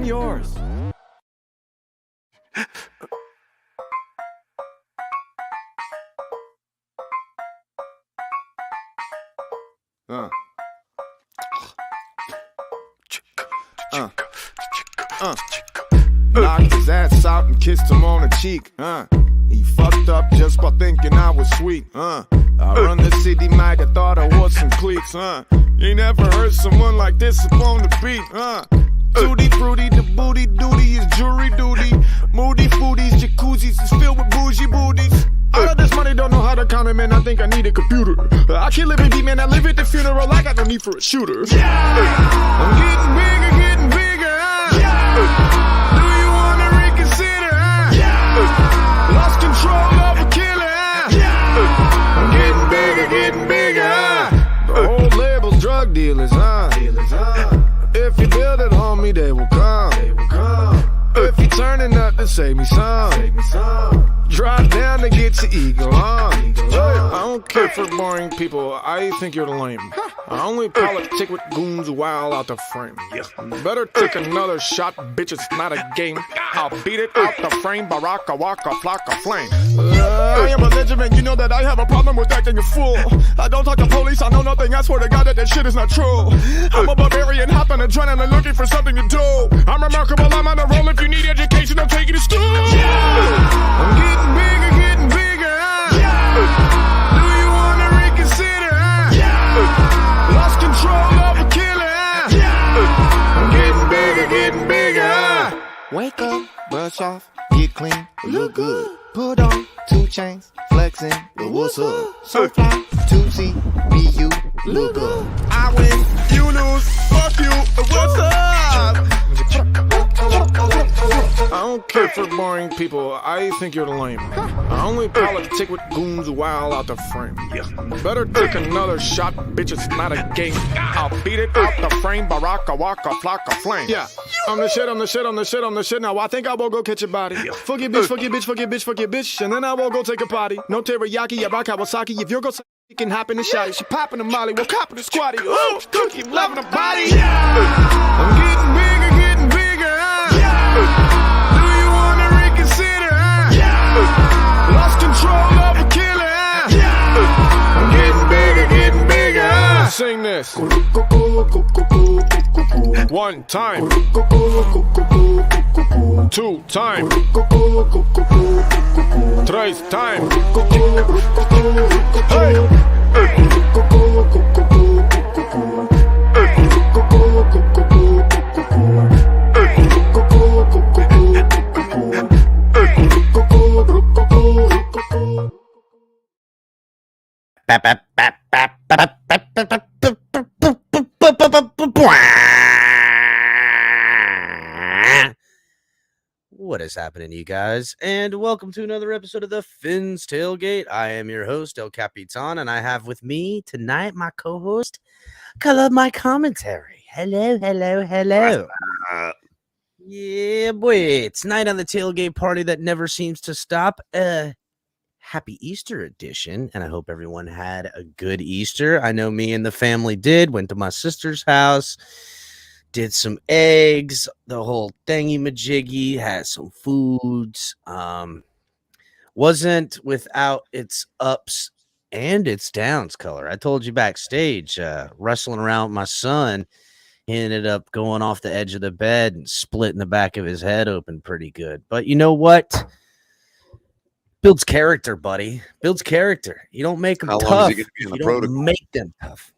I'm yours. Knocked his ass out and kissed him on the cheek. He fucked up just by thinking I was sweet. I run the city, might have thought I wore some cleats. You never heard someone like this upon the beat. Tutti fruity, the booty duty is jury duty. Moody foodies, jacuzzis is filled with bougie booties. All of this money don't know how to count it, man. I think I need a computer. I can't live in deep, man. I live at the funeral. I got no need for a shooter. I'm getting bigger. Do you wanna reconsider? Lost control of a killer. I'm getting bigger. The whole label's drug dealers, If you build it, homie, they will come. If you turning up to save me some, drop down to get your ego on. I don't care for boring people. I think you're lame. I only politic with goons while out the frame. Better take another shot, bitch. It's not a game. I'll beat it out the frame. Baraka, waka, flock of flame. I am belligerent. You know that I have a problem with acting a fool. I don't talk to police. I know nothing. I swear to God that shit is not true. I'm a barbarian, hopping adrenaline, looking for something to do. I'm remarkable. I'm on a roll. If you need education, I'll take you to school. I'm getting bigger. Do you wanna reconsider? Lost control of a killer. I'm getting bigger. Wake up, brush off, get clean, look good. Put on 2 chains, flexing, but what's up? So fly, 2C, be you, look good. I win, you lose, fuck you, what's up? I don't care for boring people. I think you're lame. I only politic with goons while out the frame. Better take another shot, bitch. It's not a game. I'll beat it out the frame. Baraka, waka, flock of flame. Yeah, I'm the shit. Now I think I will go catch a body. Fuck your bitch. And then I will go take a potty. No teriyaki, ya rock Kawasaki. If you're gonna you can hop in the shotty. She popping the molly. We'll cop in the squatty. Oh, cookie, loving the body. I'm getting bigger. Do you wanna reconsider? Lost control of a killer. I'm getting bigger. Sing this. 1 time. 2 time. 3 time. Hey. What is happening, you guys? And welcome to another episode of the Finn's Tailgate. I am your host, El Capitan, and I have with me tonight my co-host, Color My Commentary. Hello. Yeah, boy. Tonight on the tailgate party that never seems to stop. Happy Easter edition, and I hope everyone had a good Easter. I know me and the family did. Went to my sister's house, did some eggs, the whole thingy-majiggy, had some foods. Wasn't without its ups and its downs, Color. I told you backstage, wrestling around with my son, he ended up going off the edge of the bed and splitting the back of his head open pretty good. But you know what? Builds character, buddy. Builds character. You don't make them tough. Long is he gonna be in the protocol? Don't make them tough.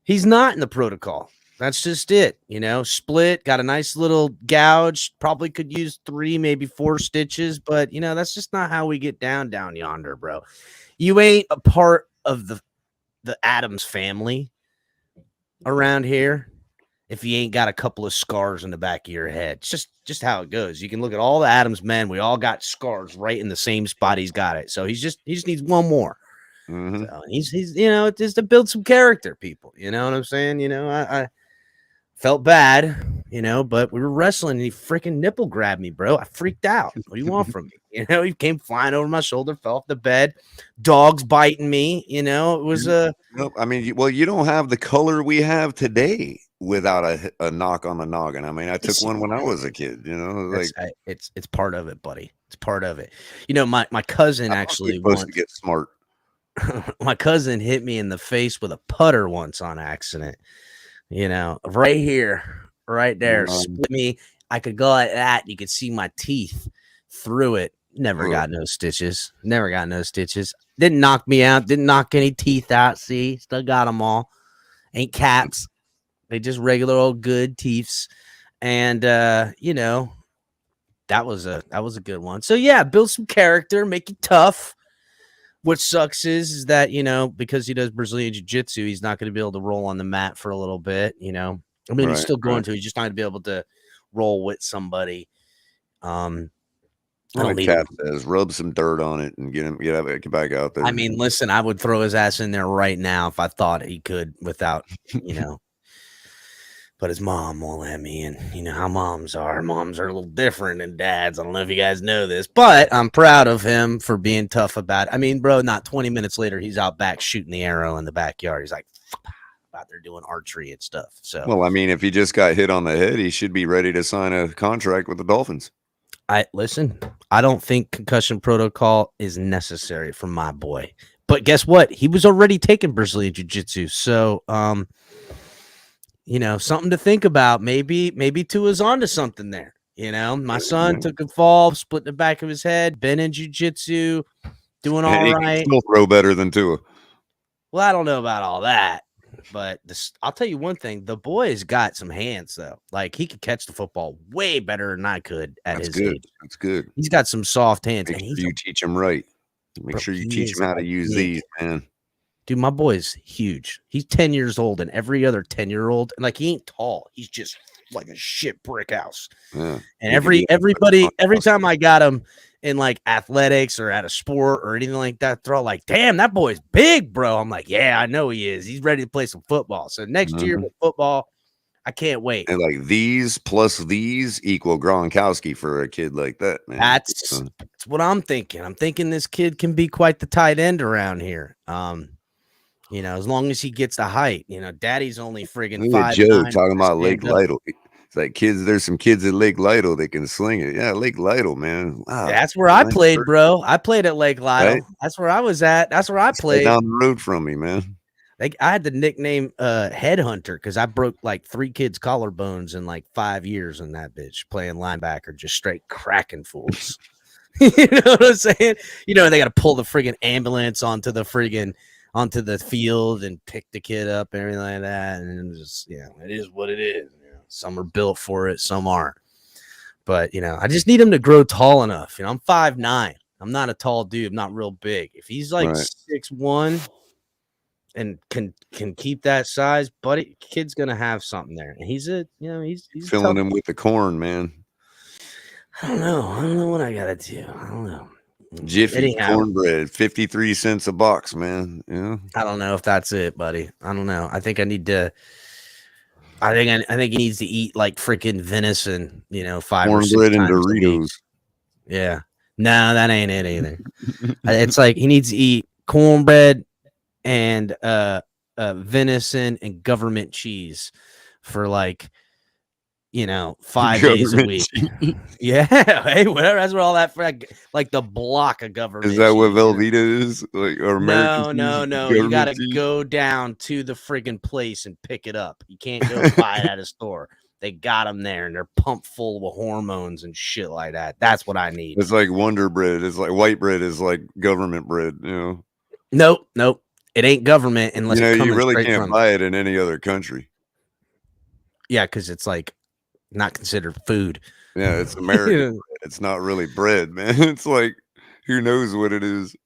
He's not in the protocol. That's just it. You know, split, got a nice little gouge. Probably could use 3, maybe 4 stitches. But, you know, that's just not how we get down yonder, bro. You ain't a part of the Addams family around here if you ain't got a couple of scars in the back of your head. It's just how it goes. You can look at all the Addams men. We all got scars right in the same spot he's got it. So he just needs one more. Mm-hmm. So he's you know, just to build some character, people. You know what I'm saying? You know, I felt bad, you know, but we were wrestling and he freaking nipple grabbed me, bro. I freaked out. What do you want from me? You know, he came flying over my shoulder, fell off the bed, dogs biting me, you know, it was Nope. I mean, well, you don't have the color we have today. without a knock on the noggin. I mean, I took It's- one when I was a kid, you know, like it's part of it, buddy. It's part of it. You know, my cousin I'm actually supposed to once get smart. my cousin hit me in the face with a putter once on accident. You know, right here, right there, split me. I could go like that. You could see my teeth through it. Never got no stitches. Never got no stitches. Didn't knock me out. Didn't knock any teeth out. See, still got them all. Ain't caps. They just regular old good teeths. And you know, that was a good one. So yeah, build some character, make you tough. What sucks is that, you know, because he does Brazilian jiu-jitsu, he's not going to be able to roll on the mat for a little bit, you know. I mean, he's still going to. He's just not going to be able to roll with somebody. I don't need Cap says, rub some dirt on it and get back out there. I mean, listen, I would throw his ass in there right now if I thought he could without, you know. But his mom won't let me, and you know how moms are. Moms are a little different than dads. I don't know if you guys know this, but I'm proud of him for being tough about it. I mean, bro, not 20 minutes later, he's out back shooting the arrow in the backyard. He's like out there doing archery and stuff. So, well, I mean, if he just got hit on the head, he should be ready to sign a contract with the Dolphins. I don't think concussion protocol is necessary for my boy. But guess what? He was already taking Brazilian jiu-jitsu. So, you know, something to think about. Maybe Tua's onto something there. You know, my son took a fall, split the back of his head, been in jiu-jitsu, doing all right. He can still throw better than Tua. Well, I don't know about all that, but I'll tell you one thing. The boy's got some hands, though. Like, he could catch the football way better than I could at his age. That's good. He's got some soft hands. Make sure you teach him right. Make sure you teach him how to use these, man. Dude, my boy's huge. He's 10 years old, and every other 10-year-old, and like, he ain't tall. He's just like a shit brick house. Yeah. And every time I got him in like athletics or at a sport or anything like that, they're all like, damn, that boy's big, bro. I'm like, yeah, I know he is. He's ready to play some football. So next year with football, I can't wait. And like these plus these equal Gronkowski for a kid like that, man. That's what I'm thinking. I'm thinking this kid can be quite the tight end around here. You know, as long as he gets the height. You know, daddy's only friggin' 5'9". Joe talking about Lake Lytle. It's like there's some kids at Lake Lytle that can sling it. Yeah, Lake Lytle, man. Wow. That's where I played, bro. I played at Lake Lytle. Right? That's where I was at. That's where I played. Down the road from me, man. Like, I had the nickname Headhunter because I broke like 3 kids' collarbones in like 5 years in that bitch playing linebacker, just straight cracking fools. You know what I'm saying? You know, they got to pull the friggin' ambulance onto the field and pick the kid up and everything like that. And just, you know, it is what it is. You know, some are built for it, some aren't. But, you know, I just need him to grow tall enough. You know, I'm 5'9". I'm not a tall dude. I'm not real big. If he's like 6'1" and can keep that size, buddy, kid's gonna have something there. And he's filling him with the corn, man. I don't know what I gotta do. I don't know. Jiffy cornbread, 53 cents a box, man. Yeah. I don't know if that's it, buddy. I don't know. I think I need to. I think he needs to eat like freaking venison. You know, 5 or 6 cornbread and times Doritos. Yeah. No, that ain't it either. It's like he needs to eat cornbread and venison and government cheese for like, you know, 5 days a week. Yeah, hey, whatever. That's what all that like the block of government. Is that what Velveeta is? Like, or American no. You gotta go down to the friggin' place and pick it up. You can't go buy it at a store. They got them there, and they're pumped full of hormones and shit like that. That's what I need. It's like Wonder Bread. It's like white bread is like government bread. You know. Nope. It ain't government unless you really can't buy it in any other country. Yeah, because it's like not considered food. Yeah, it's American. It's not really bread, man. It's like, who knows what it is?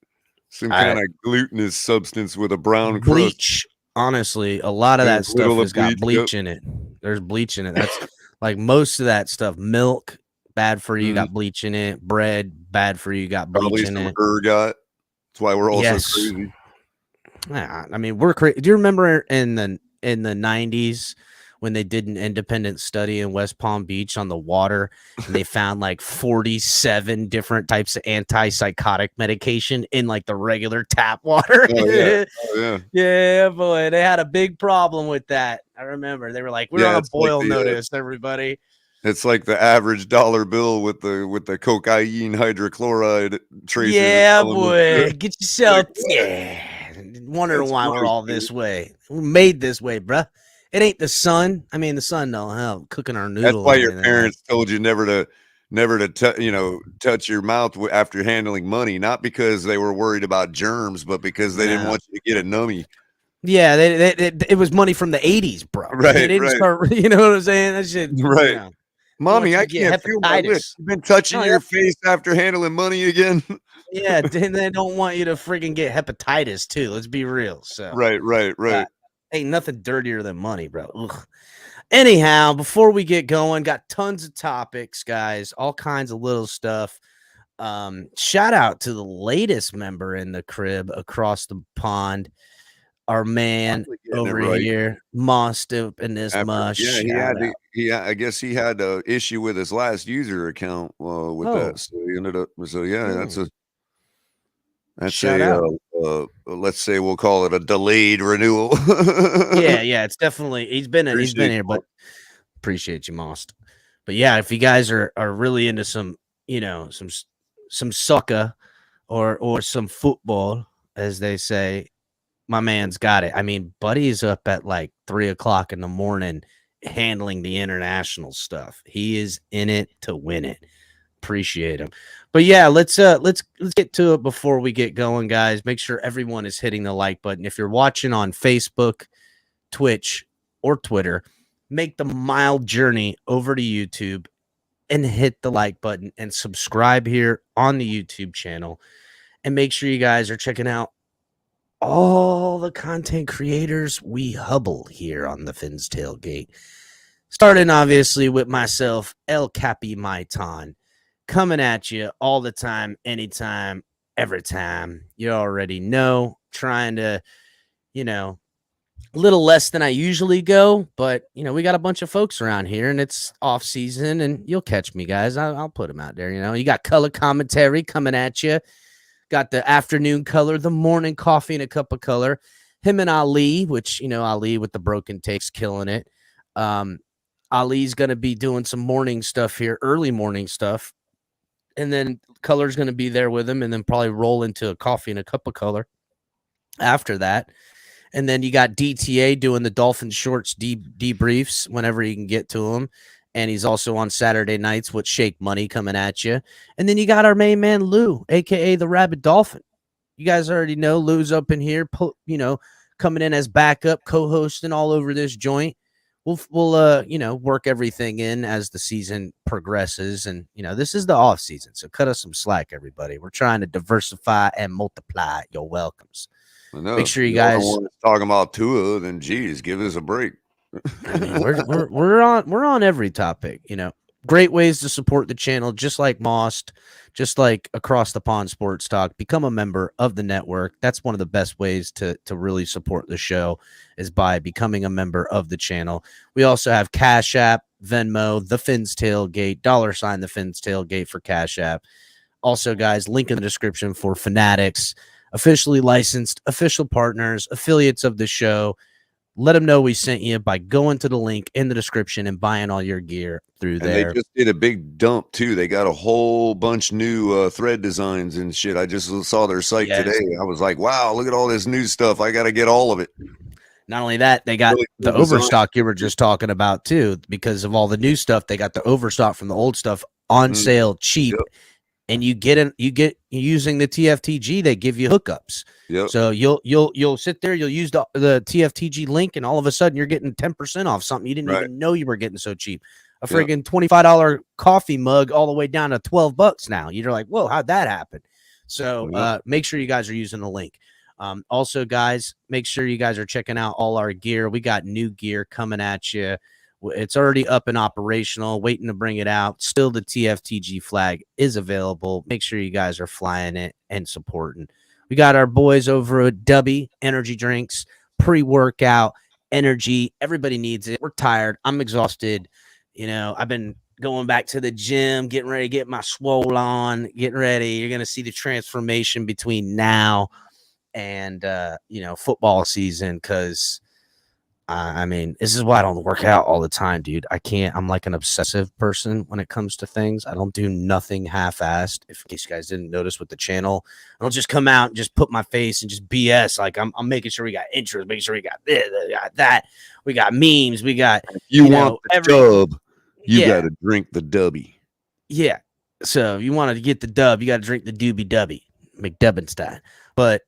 Some kind of glutinous substance with a brown bleach. Crust. Honestly, a lot of that stuff has got bleach in it. There's bleach in it. That's like most of that stuff. Milk, bad for you, got bleach in it. Bread, bad for you, got bleach in it. Ergot. That's why we're all so crazy. Yeah, I mean, we're crazy. Do you remember in the 90s when they did an independent study in West Palm Beach on the water, and they found like 47 different types of antipsychotic medication in like the regular tap water? Oh, yeah. Yeah, boy, they had a big problem with that. I remember they were like, we're on a it's like boil the notice, everybody. it's like the average dollar bill with the cocaine hydrochloride traces. Yeah, on them. boy. Get Like, yourself. what? Yeah. Wondering That's why we're gross, all dude. this way. We're made this way, bruh. It ain't the sun. I mean, the sun don't help cooking our That's noodles why or your anything like. parents told you never to touch your mouth after handling money, not because they were worried about germs, but because they didn't No. want you to get a numbie. Yeah, it was money from the 80s, bro. They Right, didn't right, start, you know what I'm saying? That shit, right. they want Mommy, you I to get can't feel my lips. hepatitis. You've been touching Oh, yeah. your face after handling money again. Yeah, they don't want you to freaking get hepatitis too. Let's be real. So, Right, right, right. ain't nothing dirtier than money, bro. Ugh. Anyhow, before we get going, got tons of topics, guys, all kinds of little stuff. Shout out to the latest member in the crib across the pond, our man Finally getting it over right. here, mossed up in this mush. Yeah, Shout out. I guess he had a issue with his last user account with Oh, that. So he ended up. So yeah, that's shout a out. let's say we'll call it a delayed renewal. Yeah, it's definitely he's been Appreciate here, you. but appreciate you, Most. But yeah, if you guys are really into some, some soccer or some football, as they say, my man's got it. I mean, Buddy's up at like 3:00 in the morning handling the international stuff. He is in it to win it. Appreciate him. But yeah, let's get to it before we get going, guys. Make sure everyone is hitting the like button. If you're watching on Facebook, Twitch, or Twitter, make the mild journey over to YouTube and hit the like button and subscribe here on the YouTube channel. And make sure you guys are checking out all the content creators we hubble here on the Finn's Tailgate. Starting obviously with myself, El Capi Maitan, coming at you all the time, anytime, every time. You already know, trying to, a little less than I usually go, but we got a bunch of folks around here and it's off season and you'll catch me, guys. I'll put them out there. You got color commentary coming at you. Got the afternoon color, the morning coffee and a cup of color. Him and Ali, which, Ali with the broken takes, killing it. Ali's going to be doing some morning stuff here, early morning stuff. And then color's going to be there with him and then probably roll into a coffee and a cup of color after that. And then you got DTA doing the Dolphins shorts debriefs whenever he can get to them. And he's also on Saturday nights with Shake Money coming at you. And then you got our main man, Lou, a.k.a. the Rabid Dolphin. You guys already know Lou's up in here, coming in as backup, co-hosting all over this joint. We'll work everything in as the season progresses. And, this is the off season. So cut us some slack, everybody. We're trying to diversify and multiply your welcomes. Make sure you guys talking about Tua, then geez, give us a break. I mean, we're on every topic, Great ways to support the channel, just like Most, just like Across the Pond Sports Talk. Become a member of the network. That's one of the best ways to really support the show is by becoming a member of the channel. We also have Cash App, Venmo, the Finn's Tailgate, $, the Finn's Tailgate for Cash App. Also, guys, link in the description for Fanatics, officially licensed, official partners, affiliates of the show. Let them know we sent you by going to the link in the description and buying all your gear through there. They just did a big dump too. They got a whole bunch new thread designs and shit. I just saw their site today. I was like, wow, look at all this new stuff. I got to get all of it. Not only that, they got really cool the overstock you were just talking about too, because of all the new stuff. They got the overstock from the old stuff on sale, cheap. Yep. And you get using the TFTG, they give you hookups. Yep. So you'll sit there, you'll use the TFTG link, and all of a sudden you're getting 10% off something you didn't even know you were getting so cheap. A friggin' $25 coffee mug all the way down to $12 now. You're like, whoa, how'd that happen? So make sure you guys are using the link. Also, guys, make sure you guys are checking out all our gear. We got new gear coming at you. It's already up and operational, waiting to bring it out. Still, the TFTG flag is available. Make sure you guys are flying it and supporting. We got our boys over at Dubby Energy Drinks, pre-workout, energy. Everybody needs it. We're tired. I'm exhausted. I've been going back to the gym, getting ready to get my swole on, getting ready. You're going to see the transformation between now and, football season because I mean, this is why I don't work out all the time, dude. I can't. I'm like an obsessive person when it comes to things. I don't do nothing half-assed. If in case you guys didn't notice with the channel, I don't just come out and just put my face and just BS. Like I'm making sure we got intros, making sure we got this, we got that, we got memes, we got you want the dub, you got to drink the dubby. Yeah. So if you wanted to get the dub, you got to drink the doobie dubby, McDubbenstein. But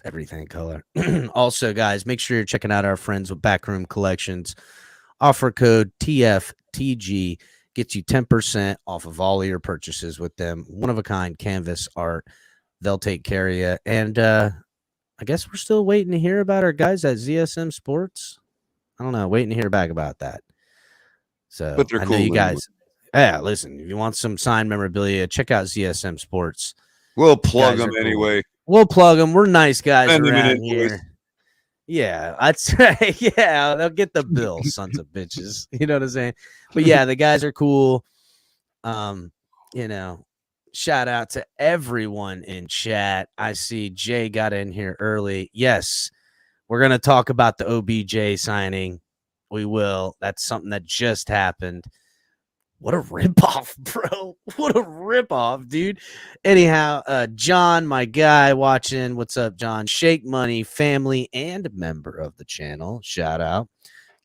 everything color. Also, guys, make sure you're checking out our friends with Backroom Collections. Offer code TFTG gets you 10% off of all of your purchases with them. One of a kind canvas art. They'll take care of you. And I guess we're still waiting to hear about our guys at ZSM Sports. I don't know. Waiting to hear back about that. So but they're I cool know you guys. Yeah, listen, if you want some signed memorabilia, check out ZSM Sports. We'll plug them anyway. Cool. We'll plug them. We're nice guys around here. Yeah, that's right. Yeah, they'll get the bill, sons of bitches. You know what I'm saying? But yeah, the guys are cool. Shout out to everyone in chat. I see Jay got in here early. Yes, we're gonna talk about the OBJ signing. We will. That's something that just happened. What a ripoff, bro. What a ripoff, dude. Anyhow, John, my guy watching. What's up, John? Shake Money, family, and member of the channel. Shout out.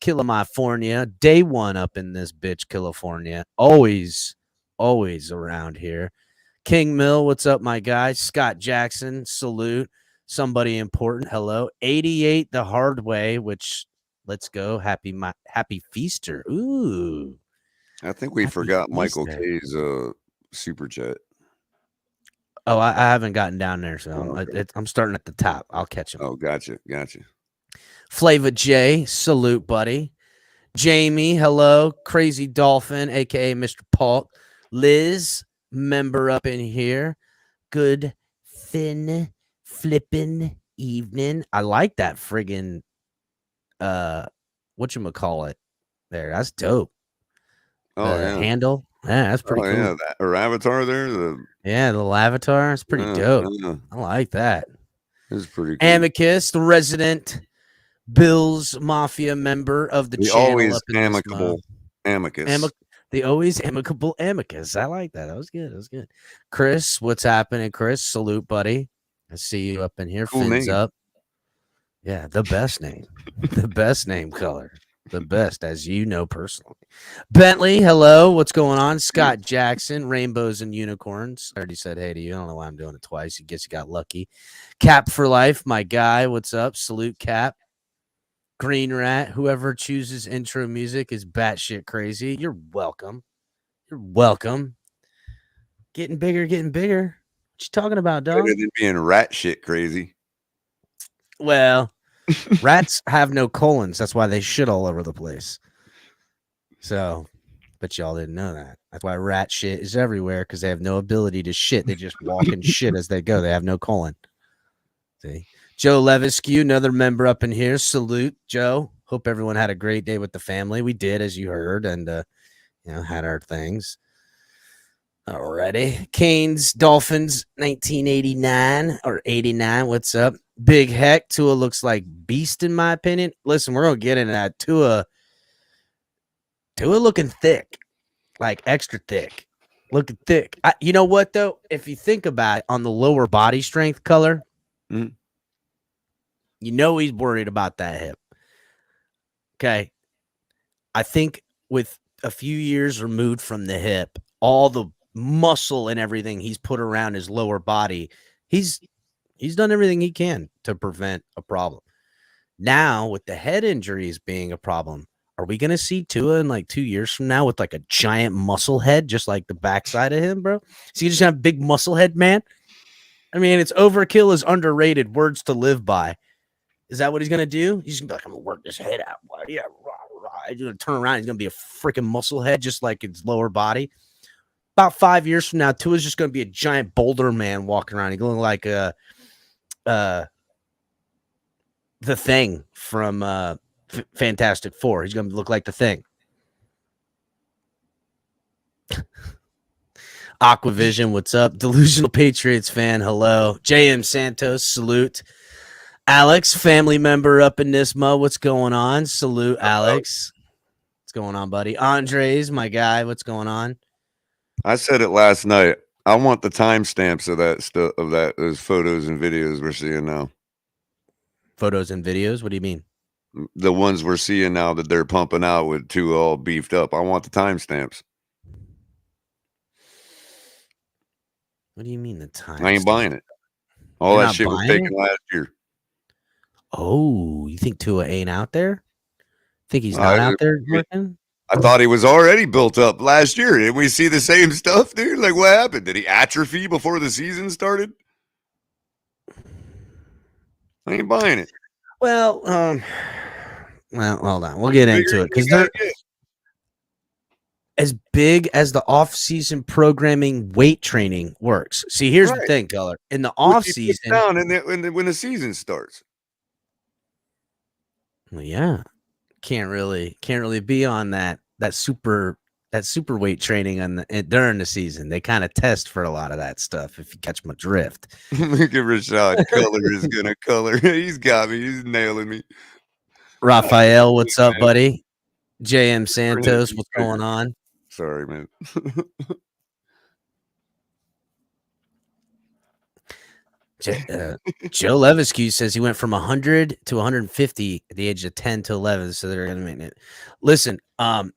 California, day one up in this bitch, California. Always around here. King Mill, what's up, my guy? Scott Jackson, salute. Somebody important. Hello. 88 the hard way, which let's go. Happy Feaster. Ooh. I think we forgot Michael K's super chat. Oh, I haven't gotten down there, so I'm starting at the top. I'll catch him. Oh, gotcha. Flava J, salute, buddy. Jamie, hello. Crazy Dolphin, aka Mr. Paul. Liz, member up in here. Good fin flippin' evening. I like that friggin' whatchamacallit there. That's dope. Handle. Yeah, that's pretty cool. Yeah, or avatar there. The little avatar. It's pretty dope. Yeah. I like that. It's pretty cool. Amicus, the resident Bills Mafia member of the channel. Always amicable Amicus. The always amicable Amicus. I like that. That was good. Chris, what's happening, Chris? Salute, buddy. I see you up in here. Cool Fins name. up. Yeah, the best name. The best name color. The best, as you know personally. Bentley, hello. What's going on? Scott Jackson, Rainbows and Unicorns. I already said hey to you. I don't know why I'm doing it twice. I guess you got lucky. Cap for life, my guy. What's up? Salute, Cap. Green Rat, whoever chooses intro music is batshit crazy. You're welcome. Getting bigger. What you talking about, dog? Better than being rat shit crazy. Well, rats have no colons. That's why they shit all over the place. So, but y'all didn't know that. That's why rat shit is everywhere, because they have no ability to shit. They just walk and shit as they go. They have no colon. See? Joe Leviscu, another member up in here. Salute, Joe. Hope everyone had a great day with the family. We did, as you heard, and had our things. Alrighty. Canes, Dolphins, 1989 or 89. What's up? Big Heck. Tua looks like beast, in my opinion. Listen, we're going to get into that. Tua looking thick, like extra thick. Looking thick. You know what, though? If you think about it, on the lower body strength color, you know he's worried about that hip. Okay. I think with a few years removed from the hip, all the muscle and everything he's put around his lower body, he's done everything he can to prevent a problem. Now, with the head injuries being a problem, are we going to see Tua in like 2 years from now with like a giant muscle head, just like the backside of him, bro? So you just have a big muscle head, man? I mean, it's overkill is underrated, words to live by. Is that what he's going to do? He's going to be like, I'm going to work this head out. Yeah, he's going to turn around. He's going to be a freaking muscle head, just like his lower body. About 5 years from now, Tua's just going to be a giant boulder man walking around. He's going to look like the Thing from Fantastic Four. He's going to look like the Thing. Aquavision, what's up? Delusional Patriots fan, hello. JM Santos, salute. Alex, family member up in Nismo. What's going on? Salute, Alex. What's going on, buddy? Andres, my guy. What's going on? I said it last night. I want the timestamps of that stuff, those photos and videos we're seeing now. Photos and videos? What do you mean? The ones we're seeing now that they're pumping out with Tua all beefed up. I want the timestamps. What do you mean the time? I ain't buying it. All You're that not shit was buying taken it? last year. Oh, you think Tua ain't out there? Think he's not out there working? I thought he was already built up last year. Didn't we see the same stuff, dude? Like, what happened? Did he atrophy before the season started? I ain't buying it. Well, hold on. We'll get into it because they're as big as the off-season programming weight training works. See, here's the thing, Keller. In the off-season, down when the season starts. Well, yeah, can't really be on that super weight training during the season. They kind of test for a lot of that stuff. If you catch my drift. Look at Rashad. Color is gonna color. He's got me. He's nailing me. Raphael, what's up, buddy? JM Santos, what's going on? Sorry, man. Joe Leviscu says he went from 100 to 150 at the age of 10 to 11, so they're going to make it. Listen,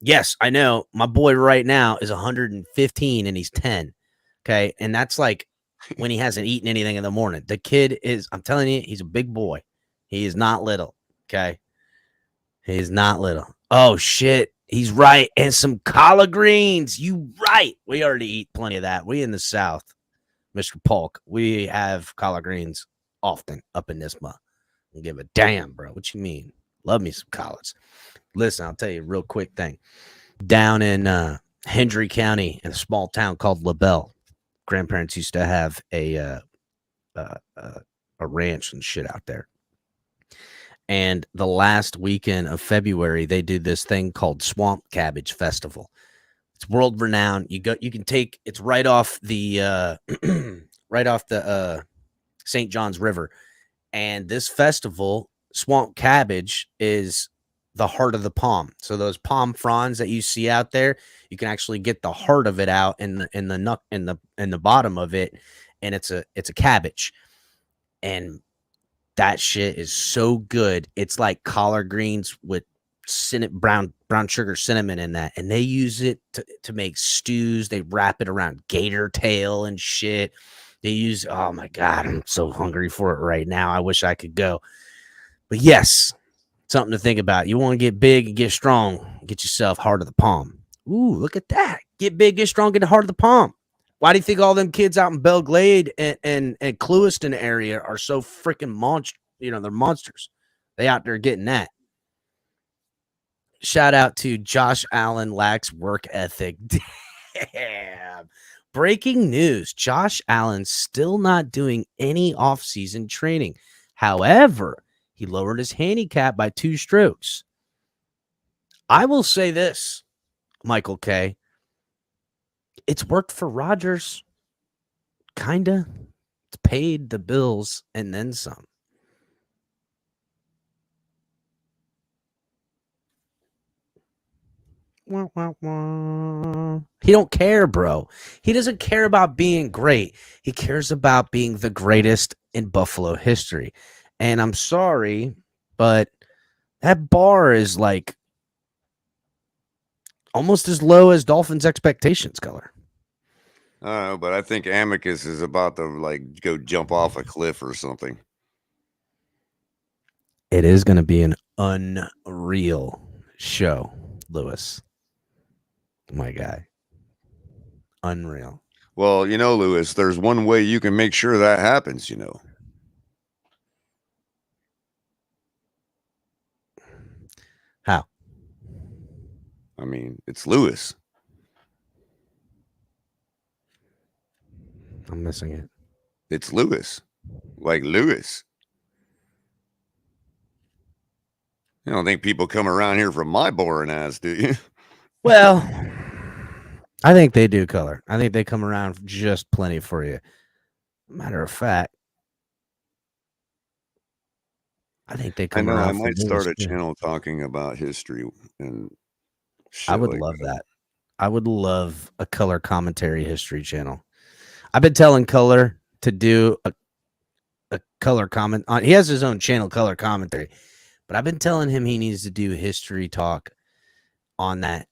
yes, I know my boy right now is 115 and he's 10. Okay, and that's like when he hasn't eaten anything in the morning. The kid is, I'm telling you, he's a big boy. He is not little. Okay, he is not little. Oh shit, he's right. And some collard greens. You right. We already eat plenty of that. We in the South. Mr. Polk, we have collard greens often up in this month. Don't give a damn, bro. What you mean? Love me some collards. Listen, I'll tell you a real quick thing. Down in Hendry County, in a small town called LaBelle, grandparents used to have a ranch and shit out there. And the last weekend of February, they do this thing called Swamp Cabbage Festival. It's world renowned. It's right off the St. John's River. And this festival, Swamp Cabbage, is the heart of the palm. So those palm fronds that you see out there, you can actually get the heart of it out in the bottom of it, and it's a cabbage. And that shit is so good. It's like collard greens with brown sugar cinnamon in that, and they use it to make stews. They wrap it around gator tail and shit. They use, oh my god, I'm so hungry for it right now. I wish I could go. But yes, something to think about. You want to get big and get strong, get yourself heart of the palm. Ooh, look at that. Get big, get strong, get the heart of the palm. Why do you think all them kids out in Belglade and Clewiston area are so freaking monster? They're monsters. They out there getting that. Shout out to Josh Allen lacks work ethic. Damn. Breaking news. Josh Allen still not doing any offseason training. However, he lowered his handicap by 2 strokes. I will say this, Michael K. It's worked for Rodgers. Kinda. It's paid the bills and then some. He don't care, bro. He doesn't care about being great. He cares about being the greatest in Buffalo history. And I'm sorry, but that bar is like almost as low as Dolphins' expectations, Color. I don't know, but I think Amicus is about to go jump off a cliff or something. It is going to be an unreal show, Lewis. My guy. Unreal. Well, Lewis, there's one way you can make sure that happens, How? I mean, it's Lewis. I'm missing it. It's Lewis. Like Lewis. You don't think people come around here from my boring ass, do you? Well, I think they do, Color. I think they come around just plenty for you. Matter of fact, I think they I come know. I around for might news start a too. channel talking about history and I shit would like love that. that. I would love a color commentary history channel. I've been telling Color to do a color comment on. He has his own channel, Color Commentary, but I've been telling him he needs to do history talk on that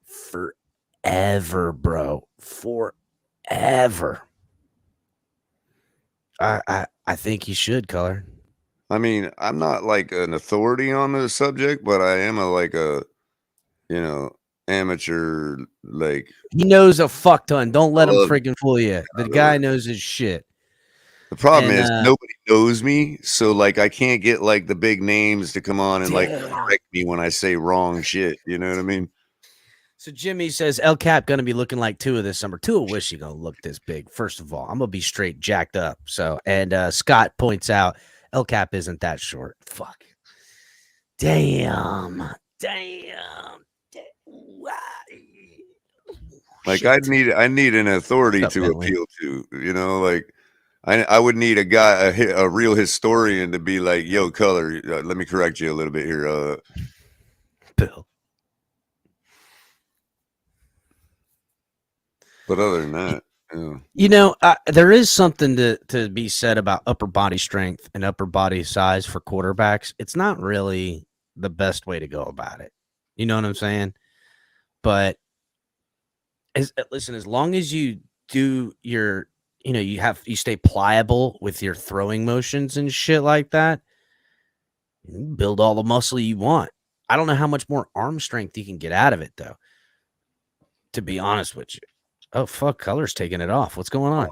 forever, bro. Forever. I think he should, Color. I mean, I'm not like an authority on the subject, but I am a amateur. Like, He knows a fuck ton. Don't I let him love freaking fool you. The guy knows his shit. the problem And is nobody knows me, so like I can't get like the big names to come on and like correct me when I say wrong shit. You know what I mean? So Jimmy says El Cap gonna be looking like Tua this summer. Tua wish he gonna look this big. First of all, I'm gonna be straight jacked up. So and Scott points out El Cap isn't that short. Fuck. Damn. Like Shit. I need an authority What's up, to Bentley? appeal to. You know, like I would need a guy, a real historian, to be like, "Yo, Color, let me correct you a little bit here." Bill. But other than that, yeah. You know, there is something to be said about upper body strength and upper body size for quarterbacks. It's not really the best way to go about it. You know what I'm saying? But listen, as long as you do your, you stay pliable with your throwing motions and shit like that, you can build all the muscle you want. I don't know how much more arm strength you can get out of it, though, to be honest with you. Oh, fuck, Color's taking it off. What's going on?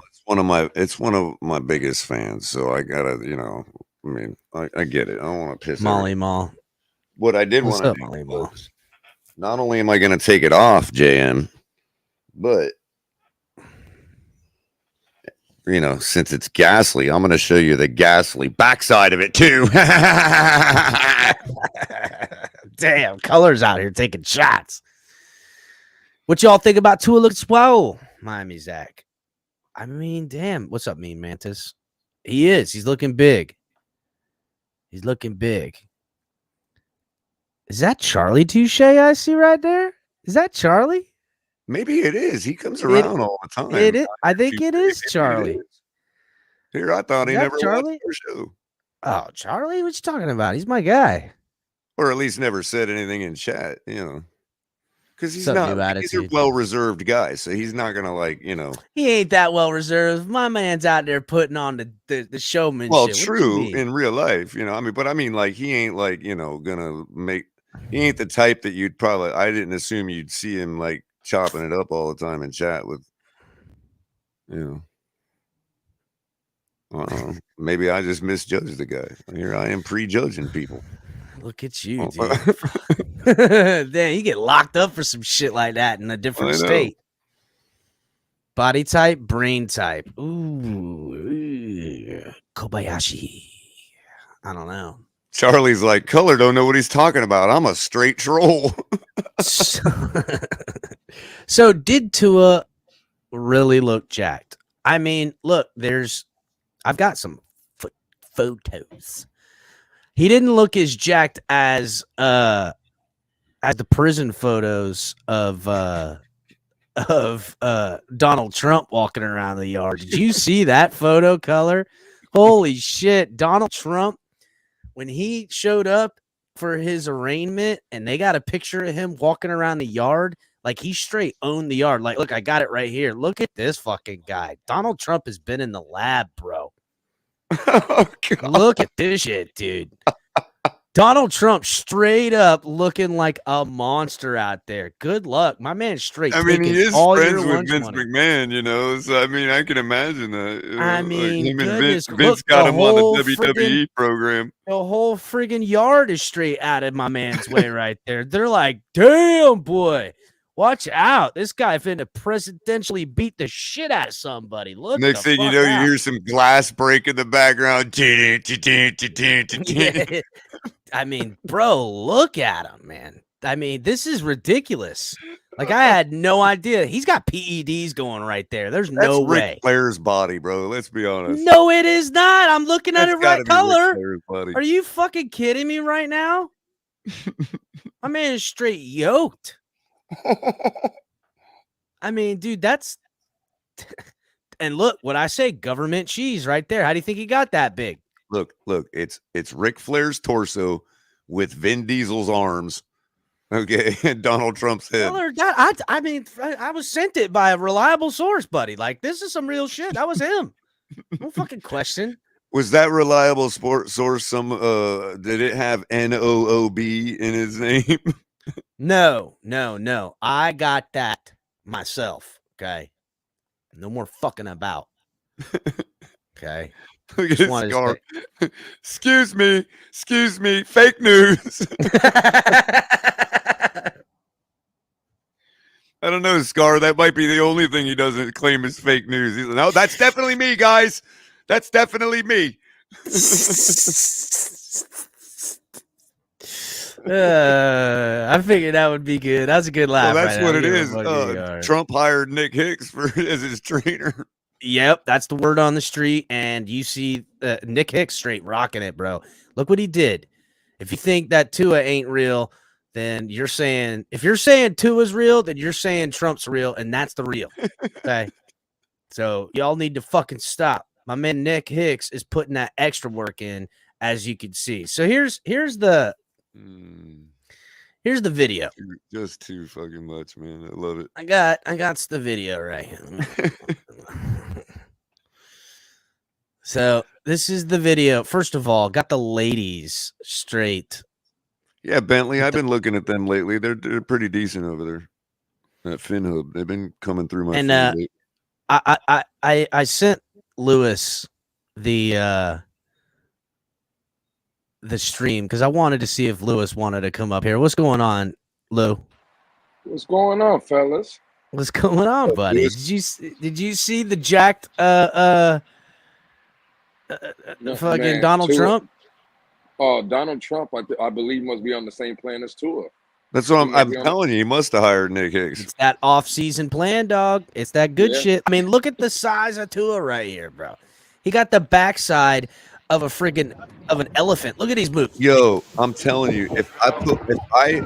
It's one of my biggest fans, so I gotta, I mean, I get it. I don't want to piss Molly everybody. Mall. What I did What's want up, to Molly do Mall? was, not only am I going to take it off, JM, but since it's ghastly, I'm going to show you the ghastly backside of it too. Damn, Color's out here taking shots. What y'all think about Tua looks swole? Miami Zach. I mean, damn. What's up, Mean Mantis? He is. He's looking big. He's looking big. Is that Charlie Touche I see right there? Is that Charlie? Maybe it is. He comes around all the time. It is. I think it is Charlie. Here, I thought he never Charlie? watched our show. Oh, Charlie? What you talking about? He's my guy. Or at least never said anything in chat, because he's What's up, not. new He's a attitude? well-reserved guy, so he's not gonna He ain't that well reserved. My man's out there putting on the showmanship. Well, What you true mean? in real life, like he ain't gonna make. He ain't the type that you'd probably. I didn't assume you'd see him like chopping it up all the time in chat with. Maybe I just misjudged the guy. Here I am prejudging people. Look at you, dude. Damn, you get locked up for some shit like that in a different state. Body type, brain type. Ooh, Kobayashi. I don't know. Charlie's like, Color don't know what he's talking about. I'm a straight troll. So did Tua really look jacked? I mean, look, I've got some photos. He didn't look as jacked as the prison photos of Donald Trump walking around the yard. Did you see that photo, Color? Holy shit. Donald Trump, when he showed up for his arraignment and they got a picture of him walking around the yard, like he straight owned the yard. Like, look, I got it right here. Look at this fucking guy. Donald Trump has been in the lab, bro. Oh, God. Look at this shit, dude. Donald Trump straight up looking like a monster out there. Good luck. My man straight. I mean, he is all friends your with Vince money. McMahon, so I mean, I can imagine that. I mean, like him and goodness, Vince got him on the WWE program. The whole friggin' yard is straight out of my man's way right there. They're like, damn, boy. Watch out. This guy finna presidentially beat the shit out of somebody. Look. Next thing you know, you hear some glass break in the background. I mean, bro, look at him, man. I mean, this is ridiculous. Like, I had no idea. He's got PEDs going right there. There's no Ric way. Flair's body, bro. Let's be honest. No, it is not. I'm looking at it right color. Body. Are you fucking kidding me right now? My man is straight yoked. I mean, dude, that's and look what I say, government cheese right there. How do you think he got that big? Look, it's Ric Flair's torso with Vin Diesel's arms. Okay, and Donald Trump's head. I mean, I was sent it by a reliable source, buddy. Like, this is some real shit. That was him. No fucking question. Was that reliable source? Did it have NOOB in his name? No. I got that myself. Okay. No more fucking about. Okay. Look at his scar. Excuse me. Fake news. I don't know, Scar. That might be the only thing he doesn't claim is fake news. He's like, no, that's definitely me, guys. That's definitely me. I figured that would be good. That's a good laugh. Well, that's right what now. it is. Trump hired Nick Hicks as his trainer. Yep, that's the word on the street. And you see Nick Hicks straight rocking it, bro. Look what he did. If you think that Tua ain't real, then you're saying, if you're saying Tua's real, then you're saying Trump's real, and that's the real. Okay. So y'all need to fucking stop. My man Nick Hicks is putting that extra work in, as you can see. So here's the video. Just too fucking much, man. I love it. I got the video right here. So this is the video. First of all, got the ladies straight. Yeah, Bentley. I've been looking at them lately. They're pretty decent over there at FinHub. They've been coming through my feed. I sent Lewis the stream because I wanted to see if Lewis wanted to come up here. What's going on, Lou? What's going on, fellas? What's going on, buddy? Did you see the jacked fucking Donald Trump? Oh, Donald Trump, I believe, must be on the same plan as Tua. That's what I'm telling you. He must have hired Nick Hicks. It's that off-season plan, dog. It's that good shit. I mean, look at the size of Tua right here, bro. He got the backside of an elephant. Look at these moves. Yo, I'm telling you, if I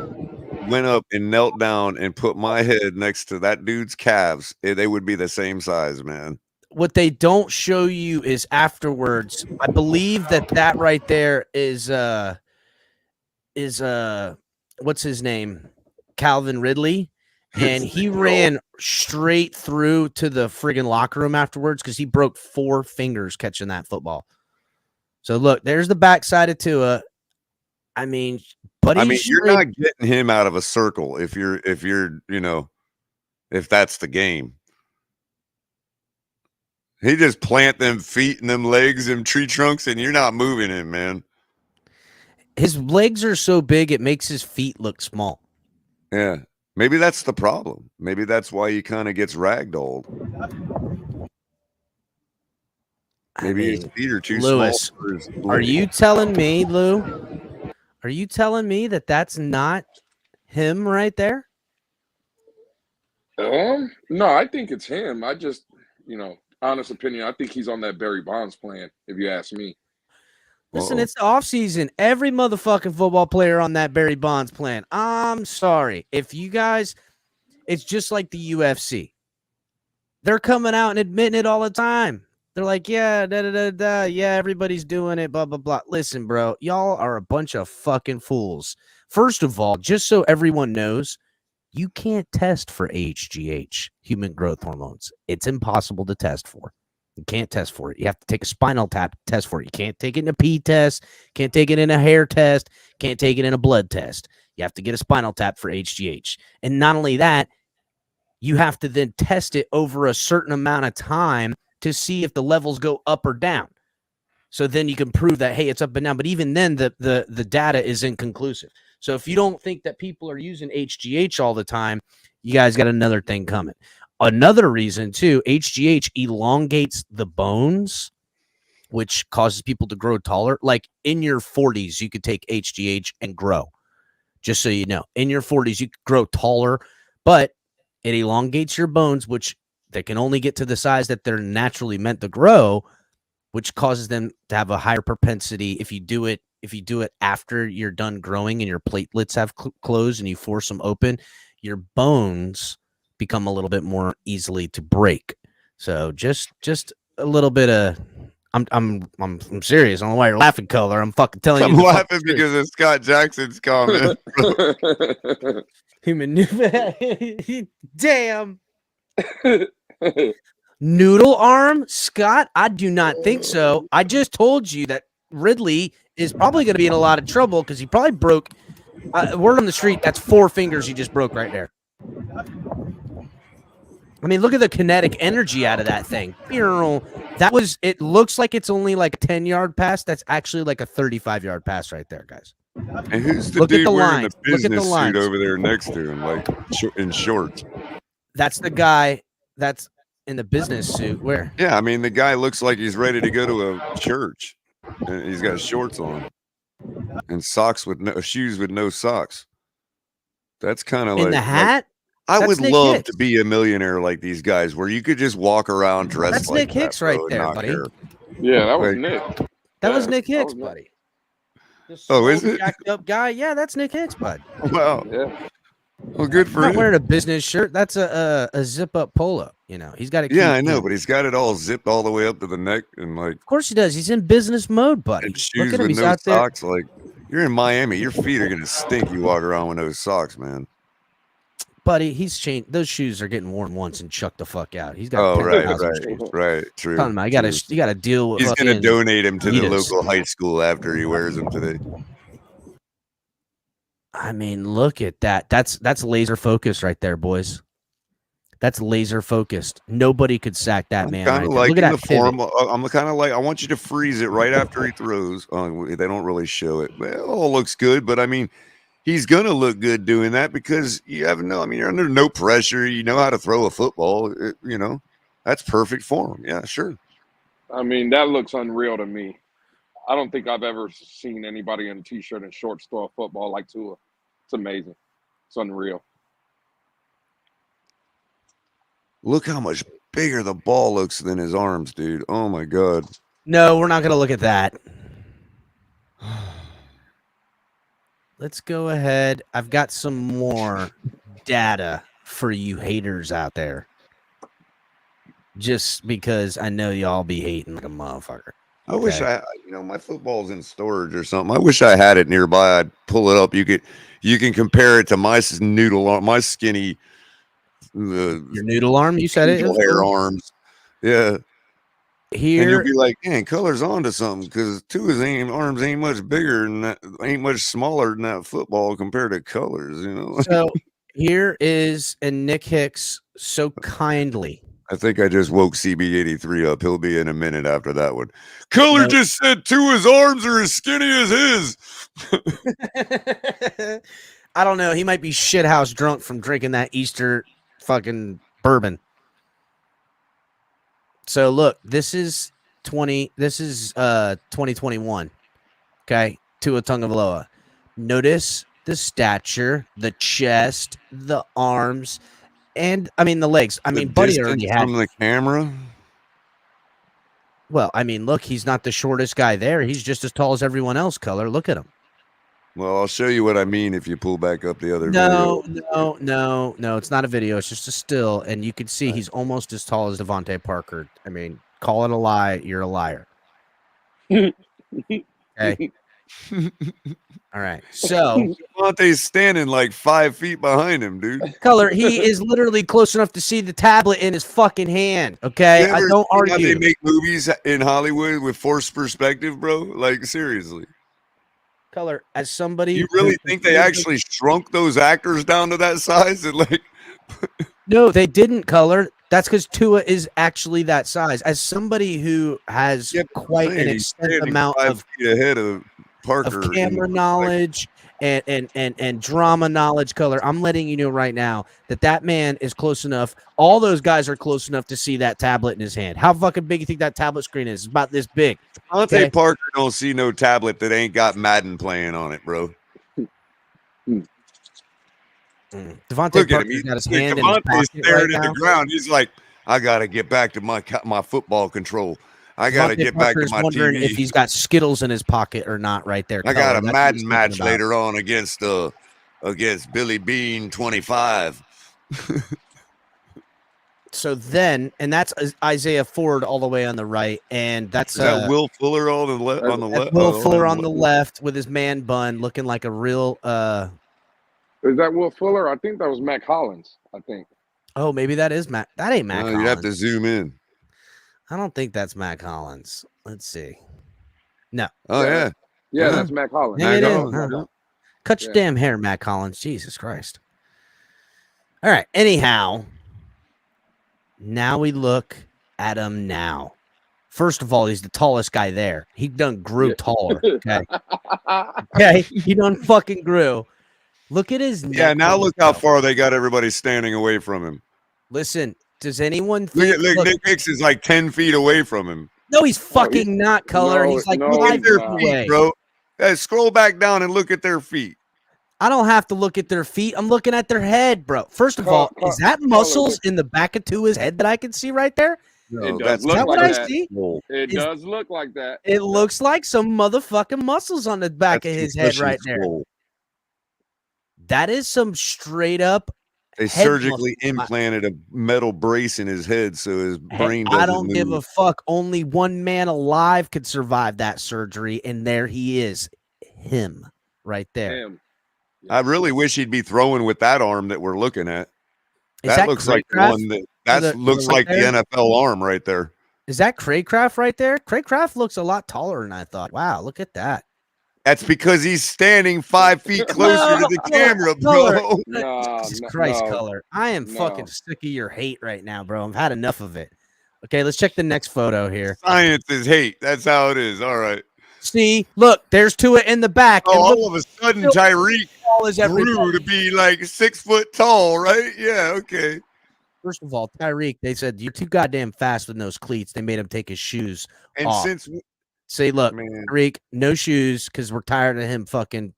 went up and knelt down and put my head next to that dude's calves, they would be the same size, man. What they don't show you is afterwards. I believe that right there is what's his name? Calvin Ridley. And he ran straight through to the friggin' locker room afterwards because he broke 4 fingers catching that football. So look, there's the backside of Tua. I mean, buddy, you're not getting him out of a circle if that's the game. He just plant them feet and them legs and tree trunks, and you're not moving him, man. His legs are so big, it makes his feet look small. Yeah. Maybe that's the problem. Maybe that's why he kind of gets ragdolled. Maybe his feet are too small. Are you telling me, Lou? Are you telling me that that's not him right there? No, I think it's him. I just, honest opinion, I think he's on that Barry Bonds plan, if you ask me. Listen, it's the offseason. Every motherfucking football player on that Barry Bonds plan. I'm sorry. If you guys, it's just like the UFC. They're coming out and admitting it all the time. They're like, yeah, yeah, everybody's doing it, blah, blah, blah. Listen, bro, y'all are a bunch of fucking fools. First of all, just so everyone knows, you can't test for HGH, human growth hormones. It's impossible to test for. You can't test for it. You have to take a spinal tap test for it. You can't take it in a pee test. Can't take it in a hair test. Can't take it in a blood test. You have to get a spinal tap for HGH. And not only that, you have to then test it over a certain amount of time to see if the levels go up or down. So then you can prove that, hey, it's up and down. But even then, the data is inconclusive. So if you don't think that people are using HGH all the time, you guys got another thing coming. Another reason, too, HGH elongates the bones, which causes people to grow taller. Like in your 40s, you could take HGH and grow. Just so you know, in your 40s, you could grow taller. But It elongates your bones, which they can only get to the size that they're naturally meant to grow, which causes them to have a higher propensity. If you do it after you're done growing and your platelets have closed and you force them open, your bones become a little bit more easily to break. So just a little bit of I'm serious. I don't know why you're laughing, Color. I'm fucking telling you. I'm laughing because of Scott Jackson's comment. Human damn. Noodle arm, Scott? I do not think so. I just told you that Ridley is probably going to be in a lot of trouble because he probably broke. Word on the street, that's 4 fingers he just broke right there. I mean, look at the kinetic energy out of that thing. It looks like it's only like a 10-yard pass. That's actually like a 35-yard pass right there, guys. And who's the dude wearing the business suit over there next to him, like in shorts? That's the guy that's in the business suit. Where? Yeah, I mean, the guy looks like he's ready to go to a church. And he's got shorts on and shoes with no socks. That's kind of like the hat. I would love to be a millionaire like these guys, where you could just walk around dressed That's like Nick Hicks right there, buddy. Yeah, that was Nick. That was Nick Hicks, buddy. Oh, is it? Jacked up guy. Yeah, that's Nick Hicks, bud. Wow. Yeah. Well, good for him. Not wearing a business shirt. That's a zip up polo. You know, he's got it. Yeah, I know, but he's got it all zipped all the way up to the neck, and like. Of course he does. He's in business mode, buddy. And shoes with no socks. Like, you're in Miami, your feet are gonna stink. You walk around with those socks, man. Buddy, he's changed. Those shoes are getting worn once and chucked the fuck out. He's got. Oh, right, true. Tell him, you got to deal with. He's gonna donate him to the local high school after he wears them today. I mean, look at that. That's laser focused right there, boys. That's laser focused. Nobody could sack that man. Kind of right like look at the that form. I'm kind of like, I want you to freeze it right after he throws. They don't really show it. Well, it all looks good, but I mean, he's gonna look good doing that because you're under no pressure. You know how to throw a football. That's perfect for him. Yeah, sure. I mean, that looks unreal to me. I don't think I've ever seen anybody in a t-shirt and shorts throw a football like Tua. It's amazing. It's unreal. Look how much bigger the ball looks than his arms, dude. Oh my God. No, we're not gonna look at that. Let's go ahead. I've got some more data for you haters out there. Just because I know y'all be hating like a motherfucker. I wish my football's in storage or something. I wish I had it nearby. I'd pull it up. You can compare it to my noodle arm, my skinny. Your noodle arm? You said it. Hair arms. Yeah. Here, and you'll be like, man, Color's onto something because Tua's arms ain't much bigger than that, ain't much smaller than that football compared to Color's, So here is, and Nick Hicks so kindly. I think I just woke CB83 up. He'll be in a minute after that one. Color just said Tua's arms are as skinny as his. I don't know. He might be shithouse drunk from drinking that Easter fucking bourbon. So look, this is 2021. Okay, Tua Tagovailoa. Notice the stature, the chest, the arms, and I mean the legs. I mean, Buddy already had from the camera. Well, I mean, look, he's not the shortest guy there. He's just as tall as everyone else. Color, look at him. Well, I'll show you what I mean if you pull back up the other video. No. It's not a video. It's just a still. And you can see he's almost as tall as Devontae Parker. I mean, call it a lie. You're a liar. Okay. All right. So Devontae's standing like 5 feet behind him, dude. Color, he is literally close enough to see the tablet in his fucking hand. Okay. I don't argue. They make movies in Hollywood with forced perspective, bro. Like, seriously. Color, as somebody, you really think they actually shrunk those actors down to that size? And like, no, they didn't. Color. That's because Tua is actually that size. As somebody who has quite an extensive amount of ahead of Parker, of camera knowledge and drama knowledge, Color, I'm letting you know right now that man is close enough. All those guys are close enough to see that tablet in his hand. How fucking big you think that tablet screen is? It's about this big. Devontae Parker don't see no tablet that ain't got Madden playing on it, bro. Devontae Look at him. Parker's got his hand in his Devontae's pocket staring right at now. the ground. He's like, I got to get back to my football control. I got to Devontae get back to Parker's my wondering if TV. he's got Skittles in his pocket or not right there. I got Color. a That's what he's Madden thinking match about. later on against Billy Bean 25. So then, and that's Isaiah Ford all the way on the right, and that's Is that Will Fuller on the left? On the that's left, Will Fuller on the left with his man bun, looking like a real. Is that Will Fuller? I think that was Mac Hollins. I think. Oh, maybe that is Matt. That ain't Matt Collins. You have to zoom in. I don't think that's Matt Collins. Let's see. No. Oh yeah. Yeah, that's Mac Hollins. Yeah, it Mac is. Hollins, Huh. Cut your damn hair, Matt Collins. Jesus Christ. All right. Anyhow, now we look at him now. First of all, he's the tallest guy there. He done grew taller. Okay. Okay. He done fucking grew. Look at his neck. Yeah, now look how far they got everybody standing away from him. Listen, does anyone think Look, Nick Hicks is like 10 feet away from him. No, he's fucking not, Color. He's like look 5 at their feet feet, away. bro. Hey, scroll back down and look at their feet. I don't have to look at their feet. I'm looking at their head, bro. First of all, is that muscles in the back of Tua's head that I can see right there? No, that's look that like what that. I see? It does look like that. It looks like some motherfucking muscles on the back of his head right there. That is some straight up. They surgically implanted a metal brace in his head so his brain doesn't I don't give move. a fuck. Only one man alive could survive that surgery, and there he is. Him right there. Him. I really wish he'd be throwing with that arm that we're looking at. Is That looks like the Craycraft? one that looks right like there? the NFL arm right there. Is that Craycraft right there? Craycraft looks a lot taller than I thought. Wow, look at that. That's because he's standing 5 feet closer to the camera, bro. Jesus Christ, Color. I am fucking sick of your hate right now, bro. I've had enough of it. Okay, let's check the next photo here. Science is hate. That's how it is. All right. See, look, there's Tua in the back. Oh, and look, all of a sudden, Tyreek grew to be like 6 foot tall, right? Yeah, okay. First of all, Tyreek, they said, you're too goddamn fast with those cleats. They made him take his shoes And off. since Say, look, Man. Tyreek, no shoes because we're tired of him fucking,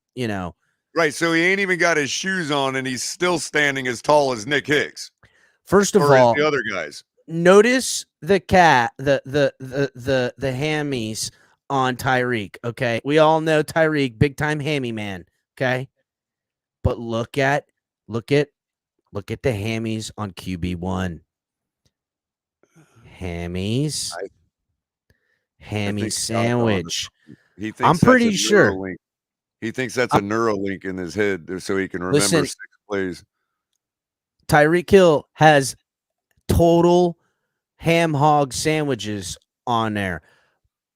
right, so he ain't even got his shoes on, and he's still standing as tall as Nick Hicks. First of or all, the other guys. Notice the the hammies on Tyreek. Okay, we all know Tyreek, big time hammy man. Okay, but look at the hammies on QB1. Hammies, hammy sandwich. He thinks I'm pretty sure. Neuralink. He thinks that's a Neuralink in his head, so he can remember Listen, 6 plays. Tyreek Hill has total ham hog sandwiches on there,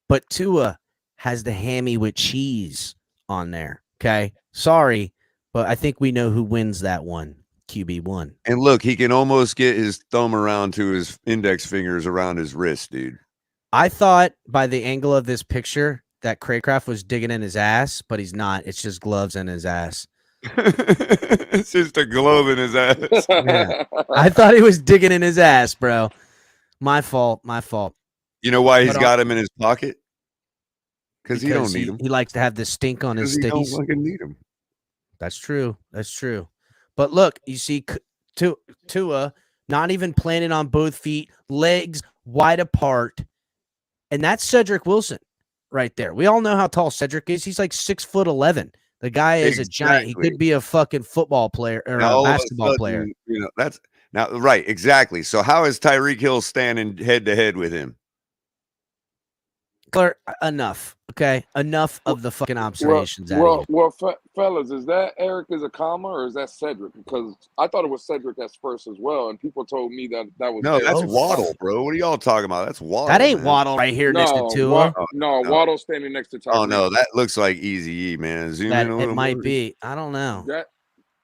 but Tua has the hammy with cheese on there. Okay, sorry, but I think we know who wins that one. QB1. And look, he can almost get his thumb around to his index fingers around his wrist, dude. I thought by the angle of this picture that Craycraft was digging in his ass, but he's not. It's just gloves in his ass. It's just a glove in his ass. Yeah. I thought he was digging in his ass, bro. My fault. You know why he's got him in his pocket? Because he don't need him. He likes to have the stink on his He don't stickies. fucking need him. That's true. But look, you see Tua not even planted on both feet, legs wide apart. And that's Cedric Wilson right there. We all know how tall Cedric is. He's like 6'11". The guy is a giant. He could be a fucking football player or a basketball player. You know, that's now right, exactly. So how is Tyreek Hill standing head to head with him? Enough. Okay. Enough of the fucking observations. Well, fellas, is that Eric is a comma or is that Cedric? Because I thought it was Cedric at first as well, and people told me that was no, Eric. that's Waddle, bro. What are y'all talking about? That's Waddle. That ain't man. Waddle right here next to Tua. Waddle standing next to Tyreek. Oh no, that looks like Easy E, man. Zoom in a little It might more. be. I don't know.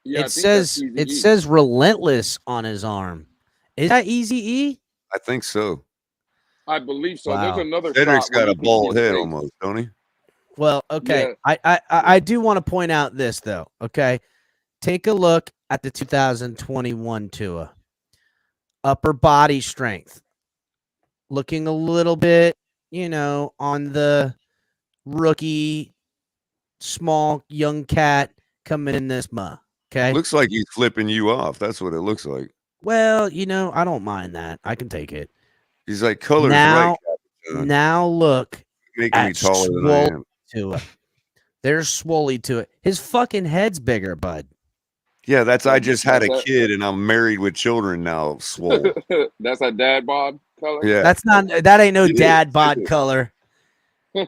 It says relentless on his arm. Is that Easy E? I think so. I believe so. Wow. There's another Cedric's shot got where a you can bald see his head face. almost, don't he? Well, okay. Yeah. I do want to point out this though. Okay. Take a look at the 2021 Tua. Upper body strength. Looking a little bit, on the rookie, small, young cat coming in this Okay. Looks like he's flipping you off. That's what it looks like. Well, I don't mind that. I can take it. He's like, color's right. Now, Captain. now look Making me at taller than I Swole am. Tua. There's Swoley to it. His fucking head's bigger, bud. Yeah, I just had a That's kid and I'm married with children now, swole. That's a dad bod color. Yeah. That ain't no It is. dad bod color.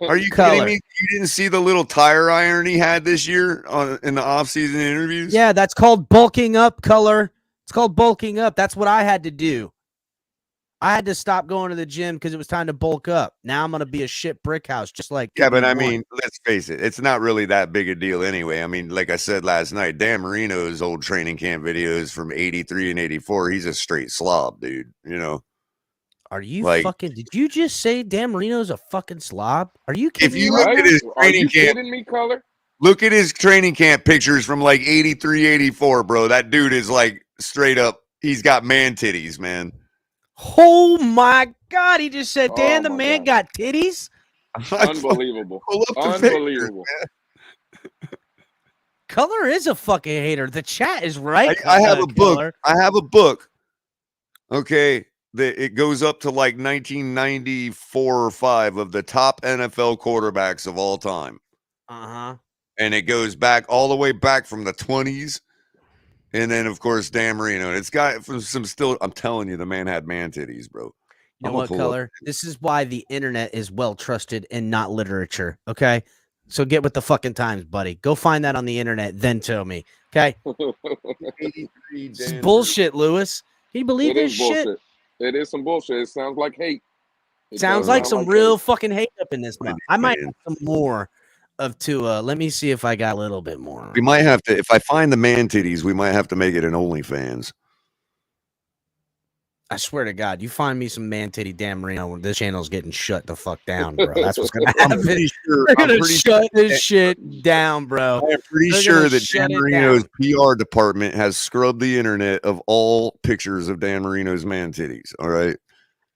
Are you Color. kidding me? You didn't see the little tire iron he had this year in the off-season interviews? Yeah, that's called bulking up color. It's called bulking up. That's what I had to do. I had to stop going to the gym because it was time to bulk up. Now I'm going to be a shit brick house, just like. Yeah, but I QB1. mean, let's face it. It's not really that big a deal anyway. I mean, like I said last night, Dan Marino's old training camp videos from 83 and 84, he's a straight slob, dude. Are you like- fucking? Did you just say Dan Marino's a fucking slob? Are you kidding If you me? look right at his Are you training camp, kidding me, color? look at his training camp pictures from like 83, 84, bro. That dude is like straight up, he's got man titties, man. Oh my God! He just said, Dan, the my man God. got titties. Unbelievable. Pull up the Unbelievable. Color is a fucking hater. The chat is right. I have a book. Color. I have a book. Okay. It goes up to like 1994 or 5 of the top NFL quarterbacks of all time. Uh-huh. And it goes back all the way back from the 20s. And then, of course, Dan Marino. It's got some still, I'm telling you, the man had man titties, bro. You know what, Color? This is why the internet is well trusted and not literature. Okay. So get with the fucking times, buddy. Go find that on the internet, then tell me. Okay. This is bullshit, Lewis. Can you believe It this is shit? bullshit. It is some bullshit. It sounds like hate. It Sounds does like sound some real hate. fucking hate up in this month. I might have some more of Tua. Let me see if I got a little bit more. We might have to, if I find the man titties, we might have to make it an OnlyFans. I swear to God, you find me some man titty Dan Marino, this channel's getting shut the fuck down, bro. That's what's gonna I'm happen. pretty sure. They're I'm gonna pretty shut this shit down, bro. I'm pretty They're sure gonna that shut Dan it Marino's down. PR department has scrubbed the internet of all pictures of Dan Marino's man titties. All right.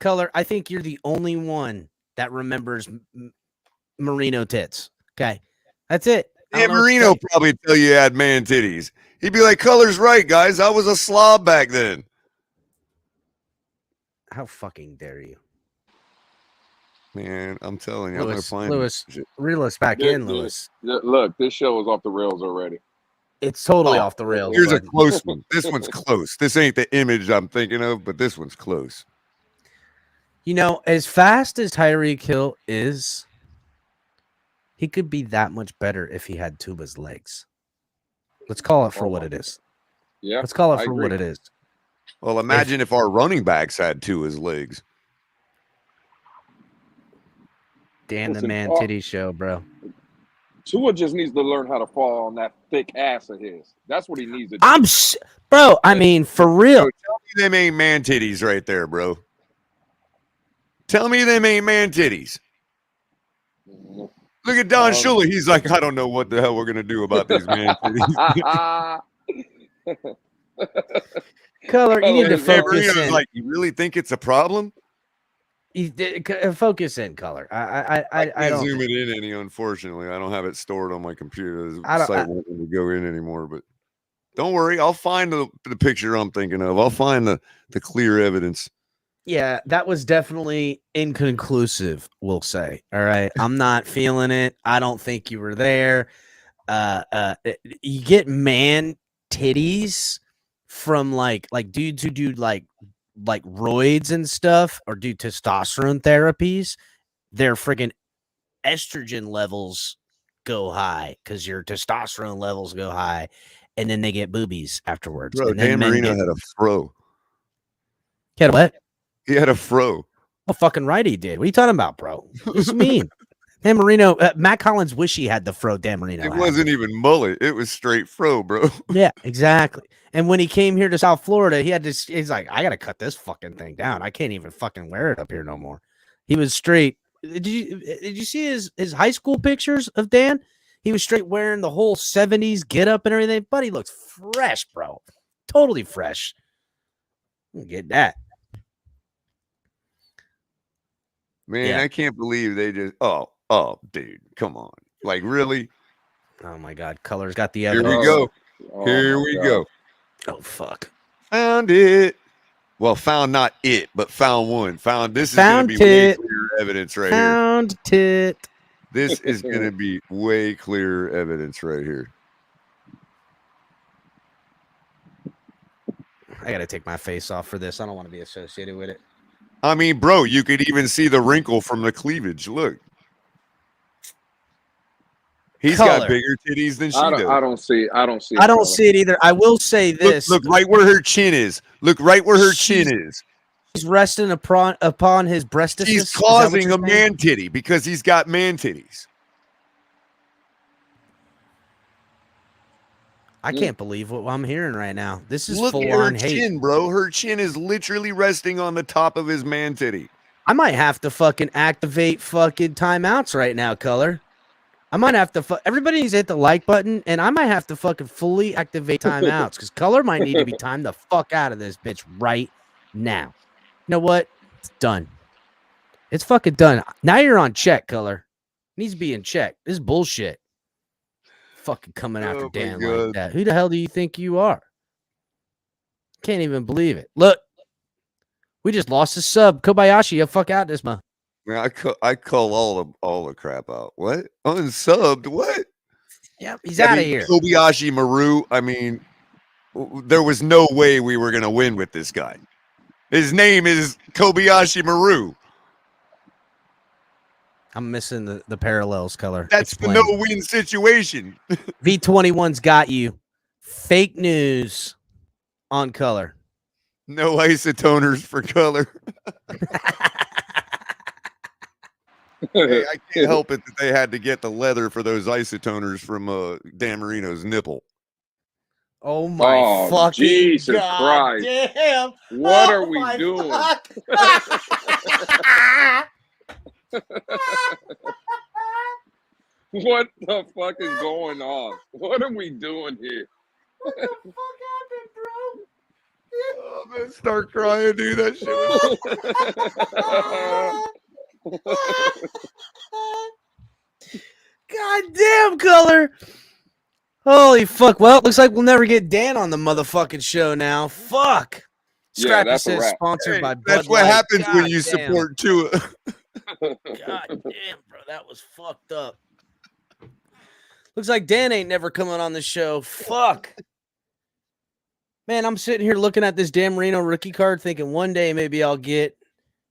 Color, I think you're the only one that remembers Marino tits. Okay. That's it. I Dan don't know what to Marino say. probably tell you had man titties. He'd be like, color's right, guys. I was a slob back then. How fucking dare you? Man, I'm telling you, I'm going to Lewis, find Lewis, this shit. reel us back in, Lewis. Look, this show is off the rails already. It's totally Oh, off the rails. Here's a bud. close one. This one's close. This ain't the image I'm thinking of, but this one's close. As fast as Tyreek Hill is, he could be that much better if he had Tuba's legs. Let's call it for what it is. Yeah. Let's call it I for agree. what it is. Well, imagine if our running backs had Tua's legs. Dan the Listen, man titty show, bro. Tua just needs to learn how to fall on that thick ass of his. That's what he needs to do. Bro, I mean, for real. So tell me them ain't man titties right there, bro. Tell me them ain't man titties. Look at Don Shula. He's like, I don't know what the hell we're going to do about these man titties. Color, you need to Dan Dan focus Marino's in. like, you really think it's a problem? Focus in, Color. I I don't. zoom it in any, unfortunately. I don't have it stored on my computer. The I don't- site won't let me go in anymore, but don't worry. I'll find the picture I'm thinking of. I'll find the clear evidence. Yeah, that was definitely inconclusive, we'll say. All right. I'm not feeling it. I don't think you were there. You get man titties from like dudes who do like roids and stuff or do testosterone therapies. Their freaking estrogen levels go high because your testosterone levels go high, and then they get boobies afterwards. Bro, and then Dan men Marino get- had a fro. Get what? He had a fro. Well, fucking right he did. What are you talking about, bro? What do you mean? Dan Marino, Matt Collins wish he had the fro Dan Marino It had. wasn't even mullet. It was straight fro, bro. Yeah, exactly. And when he came here to South Florida, he's like, I got to cut this fucking thing down. I can't even fucking wear it up here no more. He was straight. Did you see his high school pictures of Dan? He was straight wearing the whole 70s get up and everything. But he looks fresh, bro. Totally fresh. Get that. Man, Yeah. I can't believe they just dude, come on. Like, really? Oh my God, Color's got the Here evidence. we go. Oh, Here my we God. go. Oh fuck. Found it. Well, found not it, but found one. Found this Found is going to be way tit. clearer evidence right Found tit. here. This is going to be way clearer evidence right here. I gotta take my face off for this. I don't want to be associated with it. I mean, bro, you could even see the wrinkle from the cleavage. Look. He's Color. got bigger titties than she I does. don't see. I don't see. I don't see it either. I will say this: Look right where her chin is. Look right where her chin is. he's resting upon his breastises. He's Is that what causing you're a saying? man titty because he's got man titties. I can't believe what I'm hearing right now. This is Look full at her on hate. chin, bro. Her chin is literally resting on the top of his man titty. I might have to fucking activate fucking timeouts right now, Color. I might have to. Everybody needs to hit the like button, and I might have to fucking fully activate timeouts because Color might need to be timed the fuck out of this bitch right now. You know what? It's done. It's fucking done. Now you're on check, Color. Needs to be in check. This is bullshit. Fucking coming after Oh my Dan God. like that. Who the hell do you think you are? Can't even believe it. Look, we just lost a sub. Kobayashi, you fuck out this month. Man, I call all the crap out. What? Unsubbed? What? Yep, he's out of here. Kobayashi Maru. I mean, there was no way we were gonna win with this guy. His name is Kobayashi Maru. I'm missing the parallels, Color. That's Explain. the no-win situation. V21's got you. Fake news on Color. No isotoners for Color. Hey, I can't help it that they had to get the leather for those isotoners from Dan Marino's nipple. Oh my fucking Jesus God Christ. damn. What Oh are we my doing? fuck. What the fuck is going on? What are we doing here? What the fuck happened, bro? Oh, I'm gonna start crying, dude. That shit was... God damn, Color. Holy fuck. Well, it looks like we'll never get Dan on the motherfucking show now. Fuck. Yeah, Scrappy that's a says wrap. sponsored Hey, by Bud that's what Light. happens when God you damn. support Tua. God damn, bro. That was fucked up. Looks like Dan ain't never coming on the show. Fuck. Man, I'm sitting here looking at this Dan Marino rookie card thinking one day maybe I'll get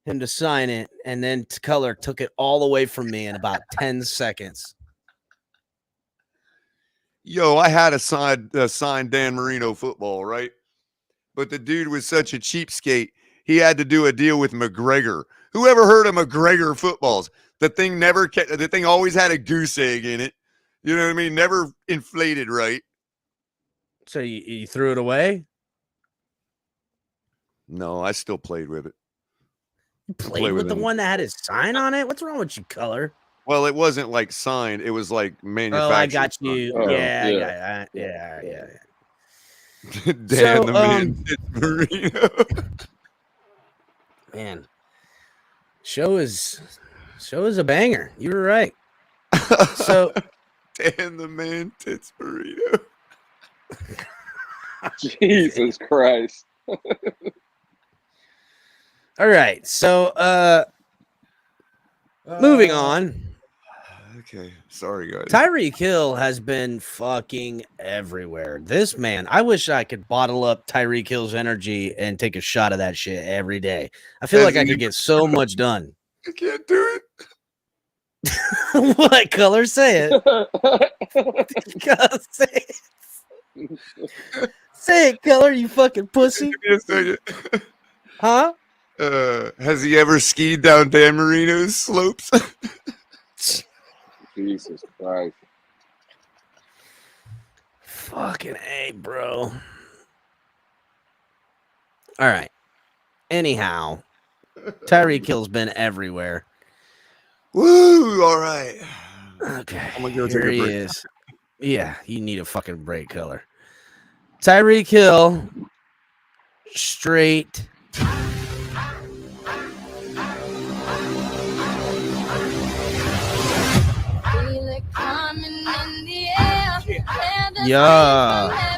him to sign it. And then Color took it all away from me in about 10 seconds. Yo, I had a signed Dan Marino football, right? But the dude was such a cheapskate, he had to do a deal with McGregor. Whoever heard of McGregor footballs? The thing always had a goose egg in it. You know what I mean? Never inflated right. So you threw it away? No, I still played with it. You played with the one that had his sign on it? What's wrong with you, Color? Well, it wasn't like signed. It was like manufactured. Oh, I got you. Oh, Yeah. Dan So, the man, Marino. Man, show is a banger. You were right. So Dan the man, Tits Marino. Jesus Christ. all right. So moving on. Okay, sorry guys. Tyreek Hill has been fucking everywhere. This man, I wish I could bottle up Tyreek Hill's energy and take a shot of that shit every day. I feel like I could get so much done. I can't do it. What, Color? Say it. Say it. Say it, Color, you fucking pussy. Give me a second. Huh? Has he ever skied down Dan Marino's slopes? Jesus Christ. Fucking A, bro. All right. Anyhow, Tyreek Hill's been everywhere. Woo! All right. Okay. I'm gonna go Here take a he break. is. Yeah, you need a fucking break, Color. Tyreek Hill, straight. Yeah.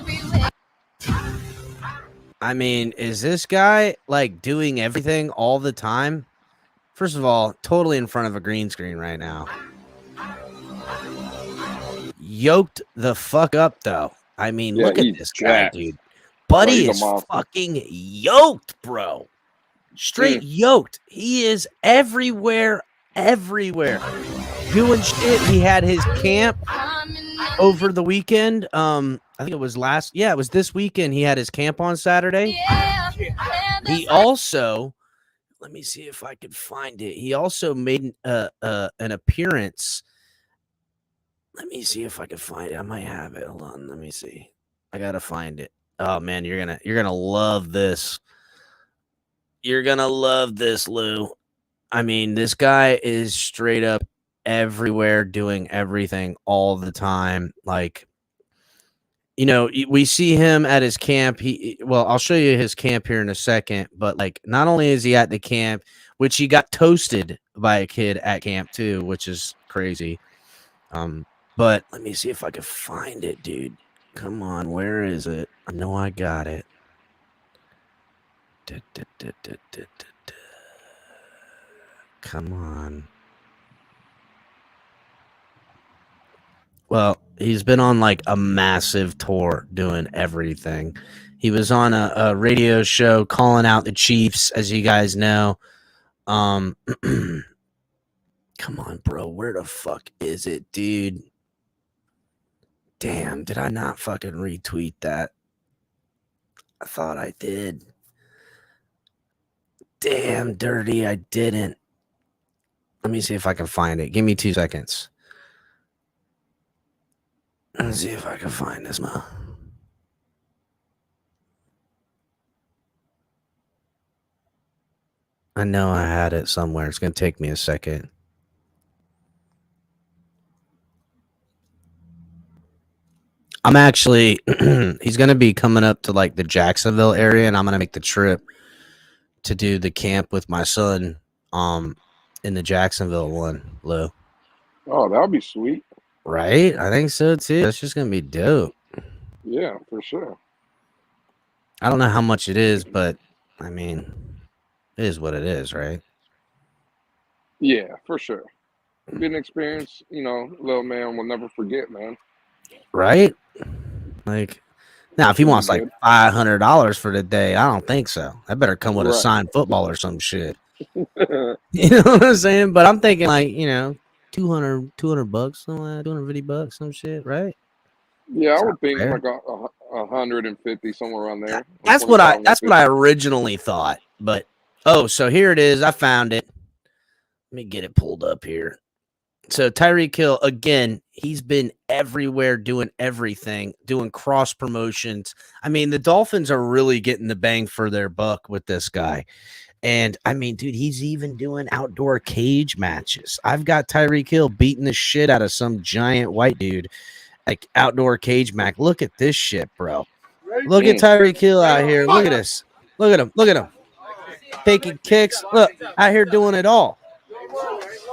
I mean, is this guy like doing everything all the time? First of all, totally in front of a green screen right now. Yoked the fuck up, though. I mean, Yeah, look at he's this guy, jacked. dude. Bro, Buddy he's a is monster. fucking yoked, bro. Straight yoked. He is everywhere. Doing shit. He had his camp over the weekend. I think it was it was this weekend. He had his camp on Saturday. He also, let me see if I could find it. He also made an appearance. Let me see if I can find it. I might have it. Hold on. Let me see. I gotta find it. Oh man, you're gonna love this. You're gonna love this, Lou. I mean, this guy is straight up everywhere, doing everything all the time. Like, you know, we see him at his camp. Well, I'll show you his camp here in a second. But like, not only is he at the camp, which he got toasted by a kid at camp too, which is crazy. But let me see if I can find it, dude. Come on, where is it? I know I got it. Come on. Well, he's been on like a massive tour doing everything. He was on a radio show calling out the Chiefs, as you guys know. Come on, bro. Where the fuck is it, dude? Damn, did I not fucking retweet that? I thought I did. Damn, dirty, I didn't. Let me see if I can find it. Give me 2 seconds. Let's see if I can find this, man. I know I had it somewhere. It's going to take me a second. I'm actually, he's going to be coming up to like the Jacksonville area, and I'm going to make the trip to do the camp with my son in the Jacksonville one, Lou. Oh, that would be sweet. Right? I think so too. That's just going to be dope. Yeah, for sure. I don't know how much it is, but I mean, it is what it is, right? Yeah, for sure. It'd be an experience, you know, little man will never forget, man. Right? Like, now if he wants like $500 for the day, I don't think so. I better come with a signed football or some shit. You know what I'm saying? But I'm thinking like, you know, $200 bucks, something like that, $250, some shit, right? Yeah, I would think like 150, somewhere around there. That's what I originally thought. But so here it is. I found it. Let me get it pulled up here. So Tyreek Hill, again, he's been everywhere doing everything, doing cross promotions. I mean, the Dolphins are really getting the bang for their buck with this guy. And I mean, dude, he's even doing outdoor cage matches. I've got Tyreek Hill beating the shit out of some giant white dude, like outdoor cage match. Look at this shit, bro. Look at Tyreek Hill out here. Look at this. Look at him. Look at him. Taking kicks. Look, out here doing it all.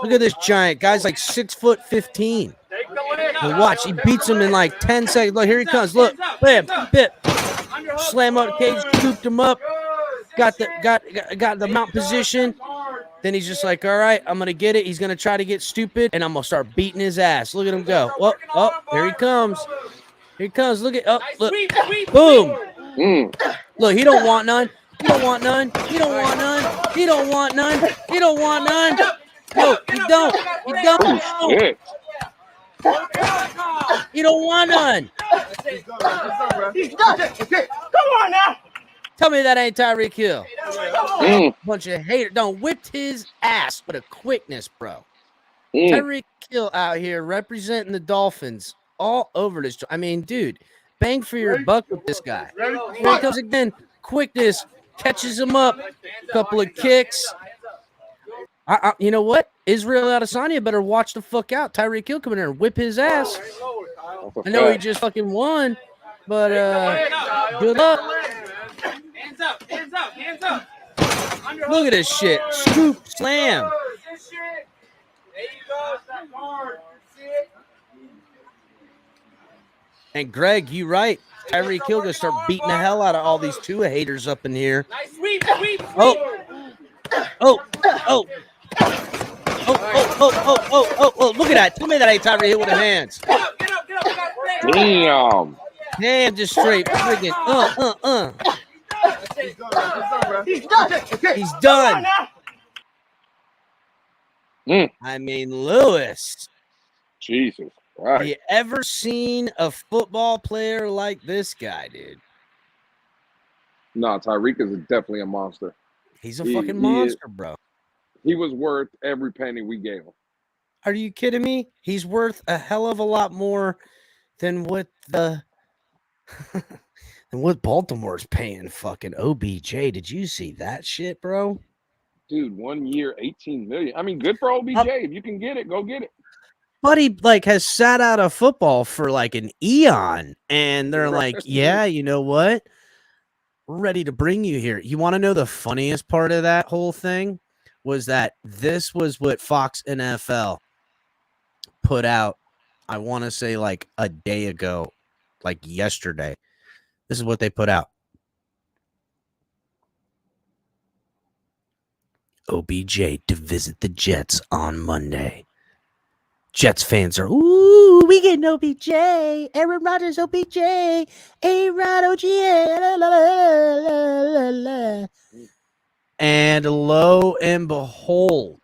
Look at this giant guy's like 6'15". And watch, he beats him in like 10 seconds. Look, here he comes. Look, bam, bit, slam up the cage, scooped him up, got the mount position. Then he's just like, all right, I'm gonna get it. He's gonna try to get stupid, and I'm gonna start beating his ass. Look at him go. Oh, here he comes. Here he comes. Look at look, boom. Look, he don't want none. He don't want none. He don't want none. He don't want none. He don't want none. No, he don't. He don't. Oh, shit. He don't want none. He's done. Come on now. Tell me that ain't Tyreek Hill. Bunch of haters. Don't whipped his ass with a quickness, bro. Tyreek Hill out here representing the Dolphins all over this. I mean, dude, bang for your buck with this guy. Here he comes again. Quickness. Catches him up. Couple of kicks. You know what? Israel Adesanya better watch the fuck out. Tyreek Hill come in there and whip his ass. I know he just fucking won, but good luck. Hands up, hands up, hands up. Look at this shit. Scoop, slam. There you go. That guard. And Greg, you right. Tyreek Hill gonna start beating the hell out of all these Tua haters up in here. Nice sweep, sweep, sweep. Oh. Oh, look at that. Tell me that ain't Tyreek Hill with the hands. Get up, get up, get up. We got Fred. Damn. Damn, just straight friggin' He's done. He's done. Mm. I mean, Lewis. Jesus Have Christ. you ever seen a football player like this guy, dude? No, Tyreek is definitely a monster. He's a He fucking is. monster, bro. He was worth every penny we gave him. Are you kidding me? He's worth a hell of a lot more than what the than what Baltimore's paying fucking OBJ. Did you see that shit, bro? Dude, 1 year, 18 million. I mean, good for OBJ. If you can get it, go get it. Buddy like has sat out of football for like an eon, and they're like, yeah, you know what? We're ready to bring you here. You want to know the funniest part of that whole thing was that this was what Fox NFL put out, I want to say like a day ago, like yesterday. This is what they put out. OBJ to visit the Jets on Monday. Jets fans are, ooh, we getting OBJ. Aaron Rodgers, OBJ. A-Rod, OGA. La, la, la. And lo and behold,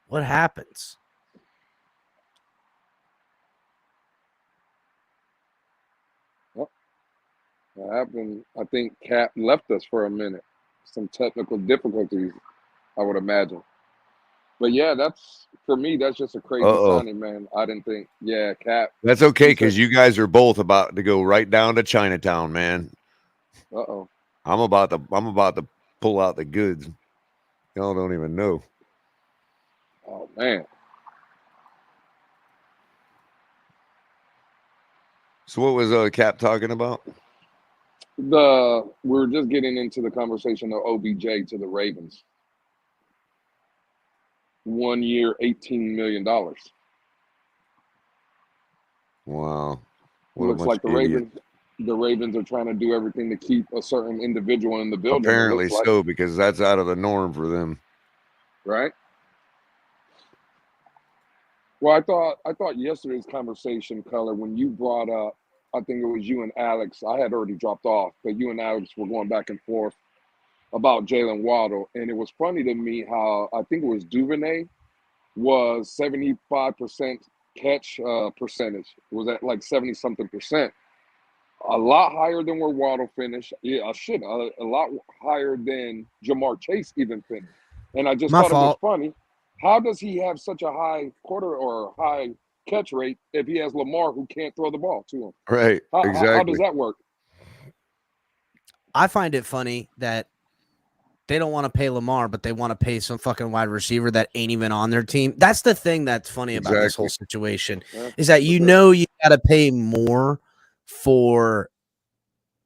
what happens? What happened? I think Cap left us for a minute. Some technical difficulties, I would imagine. But yeah, that's for me. That's just a crazy signing, man. I didn't think. Yeah, Cap. That's okay because you guys are both about to go right down to Chinatown, man. Uh-oh. I'm about to pull out the goods. Y'all don't even know. Oh man. So what was Cap talking about? We're just getting into the conversation of OBJ to the Ravens. 1 year, $18 million. Wow. Looks like the Ravens are trying to do everything to keep a certain individual in the building. Apparently so, because that's out of the norm for them. Right? Well, I thought yesterday's conversation, Color, when you brought up, I think it was you and Alex. I had already dropped off, but you and Alex were going back and forth about Jalen Waddle. And it was funny to me how I think it was Duvernay was 75% catch percentage. It was at like 70-something%. A lot higher than where Waddle finished. Yeah, a lot higher than Jamar Chase even finished. And I just thought it was funny. How does he have such a high quarter or high catch rate if he has Lamar who can't throw the ball to him? Right. Exactly. How does that work? I find it funny that they don't want to pay Lamar, but they want to pay some fucking wide receiver that ain't even on their team. That's the thing that's funny about this whole situation is that you got to pay more for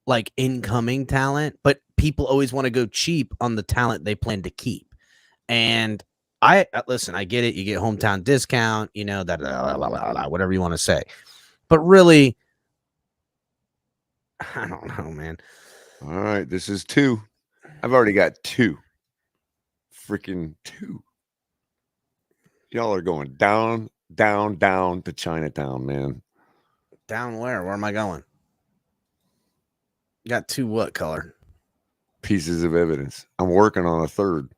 like incoming talent, but people always want to go cheap on the talent they plan to keep. And I listen, I get it. You get hometown discount, you know, that whatever you want to say. But really, I don't know, man. All right, this is 2. I've already got 2. Freaking 2. Y'all are going down to Chinatown, man. Down where? Where am I going? Got 2 what color? Pieces of evidence. I'm working on a 3rd.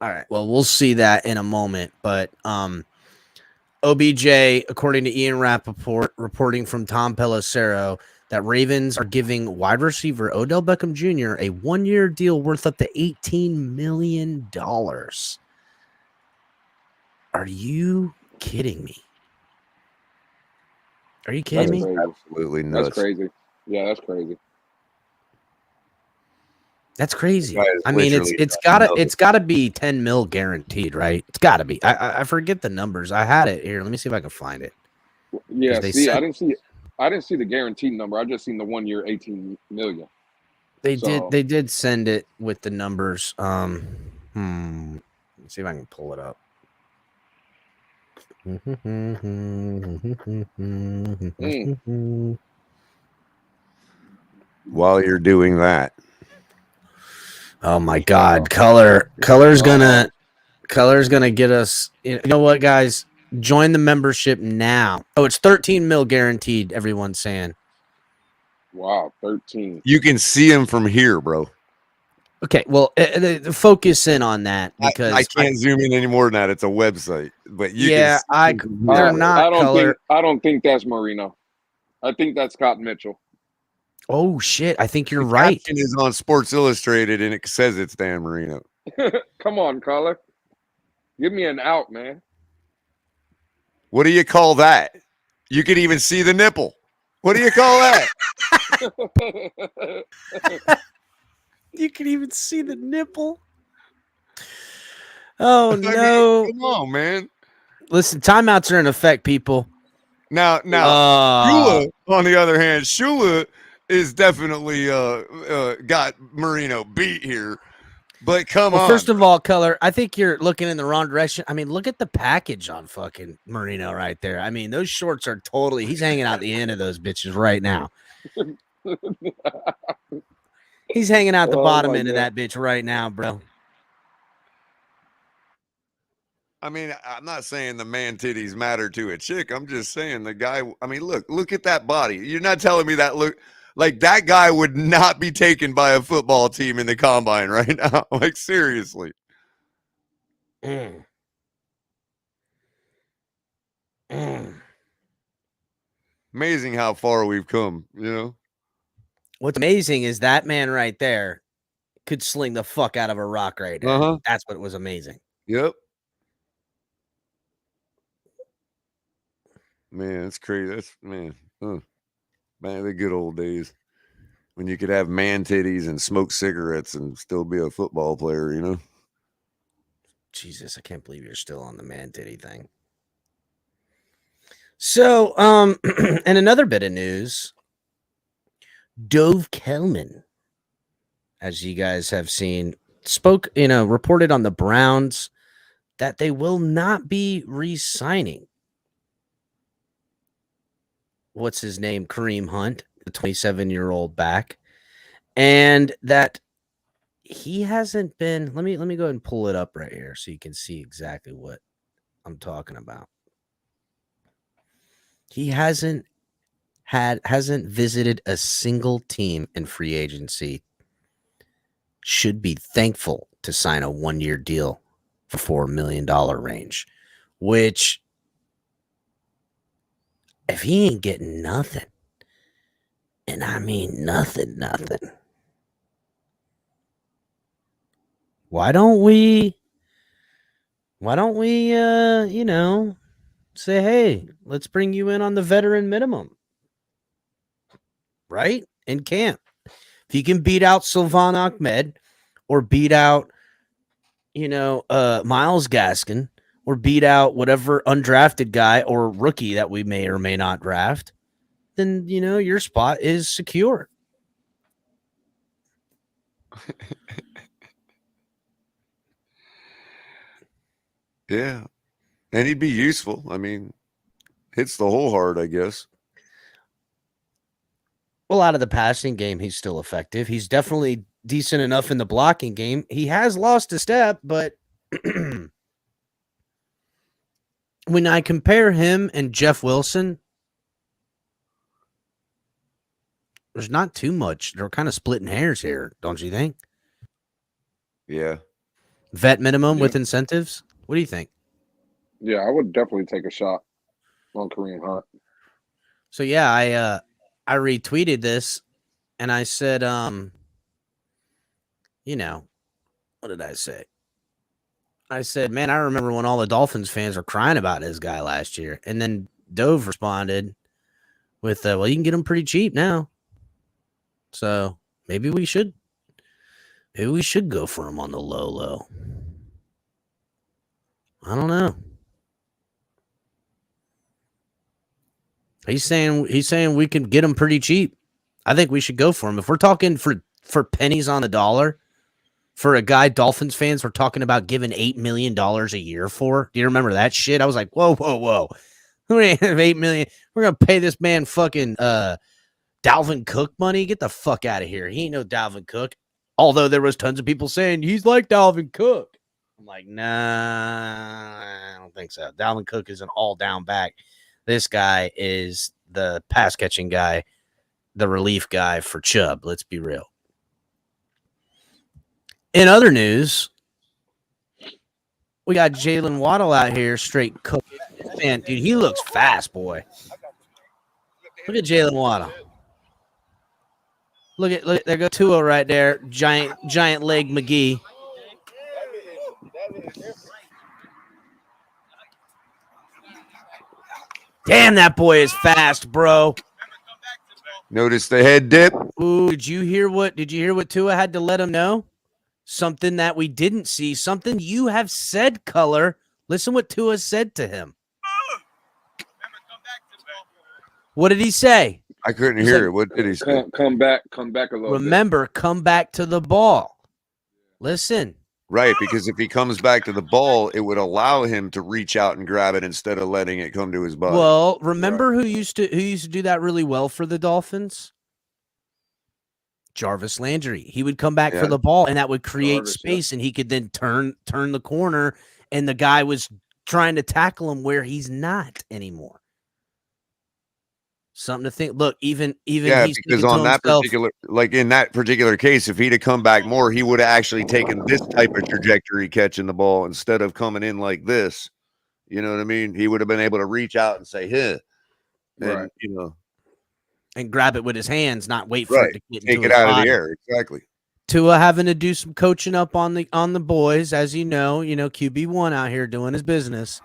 All right. Well, we'll see that in a moment. But OBJ, according to Ian Rappaport, reporting from Tom Pelissero, that Ravens are giving wide receiver Odell Beckham Jr. a 1-year deal worth up to $18 million. Are you kidding me? Are you kidding me? Absolutely nuts. That's crazy. Yeah, that's crazy. That's crazy. I mean, it's gotta be 10 mil guaranteed, right? It's gotta be. I forget the numbers. I had it here. Let me see if I can find it. Yeah, I didn't see the guaranteed number. I just seen the 1 year, 18 million. They did send it with the numbers. Let's see if I can pull it up. While you're doing that, Oh my God, color's gonna get us. You know what, guys? Join the membership now. Oh, it's 13 mil guaranteed. Everyone's saying. Wow, 13. you can see him from here, bro. Okay, well, focus in on that because I can't zoom in any more than that. It's a website, but you yeah, can. See him from they're here. not color. I don't think that's Marino. I think that's Scott Mitchell. Oh shit! I think you're The right. caption is on Sports Illustrated, and it says it's Dan Marino. Come on, caller. Give me an out, man. What do you call that? You can even see the nipple. What do you call that? You can even see the nipple. Oh I mean, no! come on, man. Listen, timeouts are in effect, people. Now, Shula, on the other hand, Shula is definitely got Marino beat here. But come on. First of all, color, I think you're looking in the wrong direction. I mean, look at the package on fucking Marino right there. I mean, those shorts are totally. He's hanging out the end of those bitches right now. He's hanging out the bottom end of that bitch right now, bro. I mean, I'm not saying the man titties matter to a chick. I'm just saying the guy. I mean, look at that body. You're not telling me that look like that guy would not be taken by a football team in the combine right now. Like, seriously. Amazing how far we've come, you know? What's amazing is that man right there could sling the fuck out of a rock right now. Uh-huh. That's what was amazing. Yep. Man, that's crazy. That's man, the good old days when you could have man titties and smoke cigarettes and still be a football player, you know? Jesus, I can't believe you're still on the man titty thing. So, and another bit of news, Dove Kellman, as you guys have seen, reported on the Browns that they will not be re-signing. What's his name? Kareem Hunt, the 27-year-old back, and that he hasn't been. Let me go ahead and pull it up right here so you can see exactly what I'm talking about. He hasn't visited a single team in free agency. Should be thankful to sign a 1-year deal for $4 million range, which if he ain't getting nothing, and I mean nothing, why don't we say, hey, let's bring you in on the veteran minimum, right? In camp. If you can beat out Sylvan Ahmed or beat out, Myles Gaskin or beat out whatever undrafted guy or rookie that we may or may not draft, then, your spot is secure. Yeah. And he'd be useful. I mean, hits the whole hard, I guess. Well, out of the passing game, he's still effective. He's definitely decent enough in the blocking game. He has lost a step, but when I compare him and Jeff Wilson, there's not too much. They're kind of splitting hairs here, don't you think? Yeah. Vet minimum with incentives? What do you think? Yeah, I would definitely take a shot on Kareem Hunt. So, yeah, I retweeted this, and I said, what did I say? I said, man, I remember when all the Dolphins fans were crying about this guy last year. And then Dove responded with, well, you can get him pretty cheap now. So maybe we should go for him on the low. I don't know. He's saying we can get him pretty cheap. I think we should go for him. If we're talking for pennies on the dollar for a guy Dolphins fans were talking about giving $8 million a year for. Do you remember that shit? I was like, whoa. We ain't have $8 million. We're gonna pay this man fucking Dalvin Cook money. Get the fuck out of here. He ain't no Dalvin Cook. Although there was tons of people saying he's like Dalvin Cook. I'm like, nah, I don't think so. Dalvin Cook is an all-down back. This guy is the pass-catching guy, the relief guy for Chubb. Let's be real. In other news, we got Jalen Waddle out here straight cook. Man, dude, he looks fast, boy. Look at Jalen Waddle. Look, there go Tua right there. Giant leg McGee. Damn, that boy is fast, bro. Notice the head dip. Ooh, did you hear what Tua had to let him know? Something that we didn't see, something you have said, Color. Listen what Tua said to him. What did he say? I couldn't hear it. What did he say? Come back a little Remember, come back to the ball. Listen. Right, because if he comes back to the ball, it would allow him to reach out and grab it instead of letting it come to his body. Well, remember who used to do that really well for the Dolphins? Jarvis Landry. He would come back for the ball, and that would create space, and he could then turn the corner, and the guy was trying to tackle him where he's not anymore. Something to think. Look, even he's because on that particular, like in that particular case, if he'd have come back more, he would have actually taken this type of trajectory catching the ball instead of coming in like this. You know what I mean? He would have been able to reach out and say, "Hey," and and grab it with his hands, not wait for it to get take it out of the air. Exactly. Tua having to do some coaching up on the boys, as you know, QB1 out here doing his business.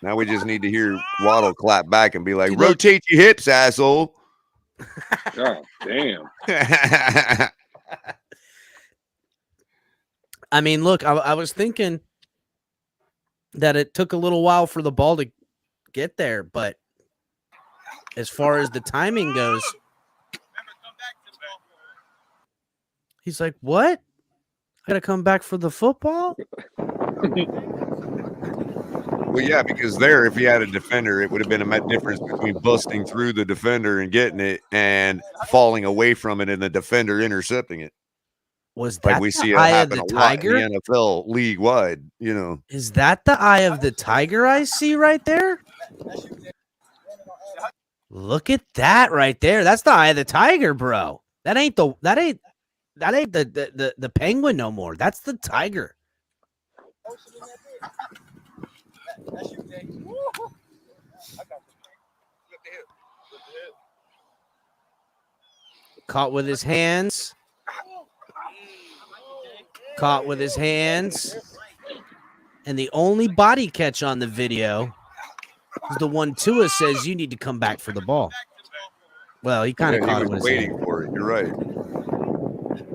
Now we just need to hear Waddle clap back and be like, rotate your hips, asshole. God damn. I mean, look, I was thinking that it took a little while for the ball to get there, but as far as the timing goes, he's like, what? I got to come back for the football? Well, yeah, because if he had a defender, it would have been a difference between busting through the defender and getting it and falling away from it and the defender intercepting it. Was that like we see it eye happen of the a lot tiger? in the NFL league wide, Is that the eye of the tiger I see right there? Look at that right there. That's the eye of the tiger, bro. That ain't the penguin no more. That's the tiger. Caught with his hands. Caught with his hands. And the only body catch on the video is the one Tua says you need to come back for the ball. Well, he kind of caught it with his waiting hand. for it. You're right.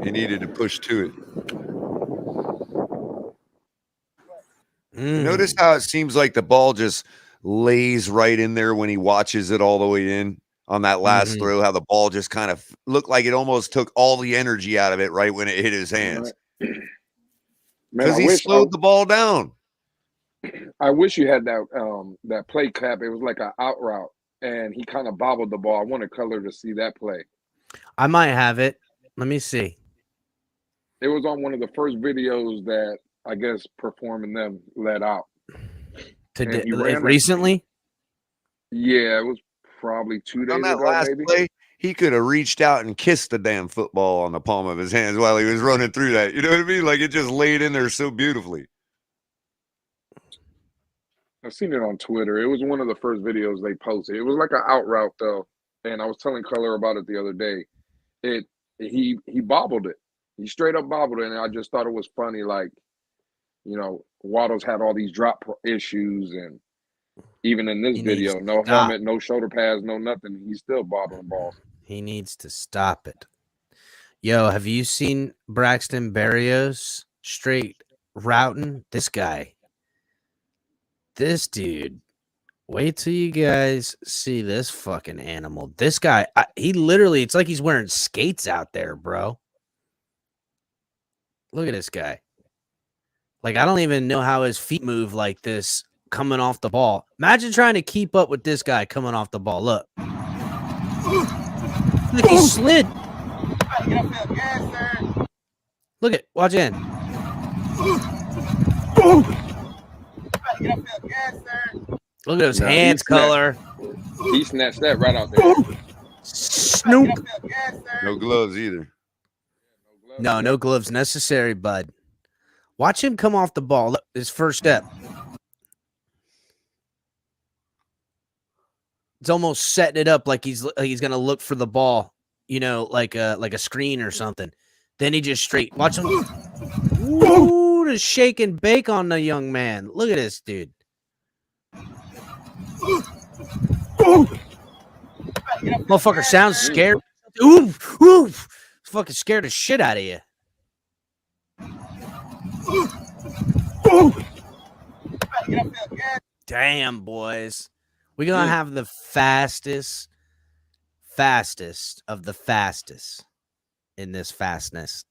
He needed to push to it. Notice how it seems like the ball just lays right in there when he watches it all the way in on that last throw, how the ball just kind of looked like it almost took all the energy out of it right when it hit his hands. Because he slowed the ball down. I wish you had that play cap. It was like an out route, and he kind of bobbled the ball. I wanted Color to see that play. I might have it. Let me see. It was on one of the first videos that I guess Performing them let out. Recently? Yeah, it was probably 2 days on that ago, last maybe. play. He could have reached out and kissed the damn football on the palm of his hands while he was running through that. You know what I mean? Like it just laid in there so beautifully. I've seen it on Twitter. It was one of the first videos they posted. It was like an out route though, and I was telling Color about it the other day. He bobbled it. He straight up bobbled it, and I just thought it was funny. Like, Waddle's had all these drop issues, and even in this video, no helmet, no shoulder pads, no nothing. He's still bobbling balls. He needs to stop it. Yo, have you seen Braxton Berrios straight routing? This guy. This dude. Wait till you guys see this fucking animal. This guy, he literally, it's like he's wearing skates out there, bro. Look at this guy. Like, I don't even know how his feet move like this coming off the ball. Imagine trying to keep up with this guy coming off the ball. Look. Look, he slid. Look at, watch in. Look at those hands, color. He snatched that right out there. Snoop. No gloves either. No gloves necessary, bud. Watch him come off the ball. Look, his first step. It's almost setting it up like he's going to look for the ball, you know, like a screen or something. Then he just straight. Watch him. Ooh, the shake and bake on the young man. Look at this dude. Motherfucker sounds scared. Ooh. Fucking scared the shit out of you. Damn, boys. We're going to have the fastest of the fastest in this fastness,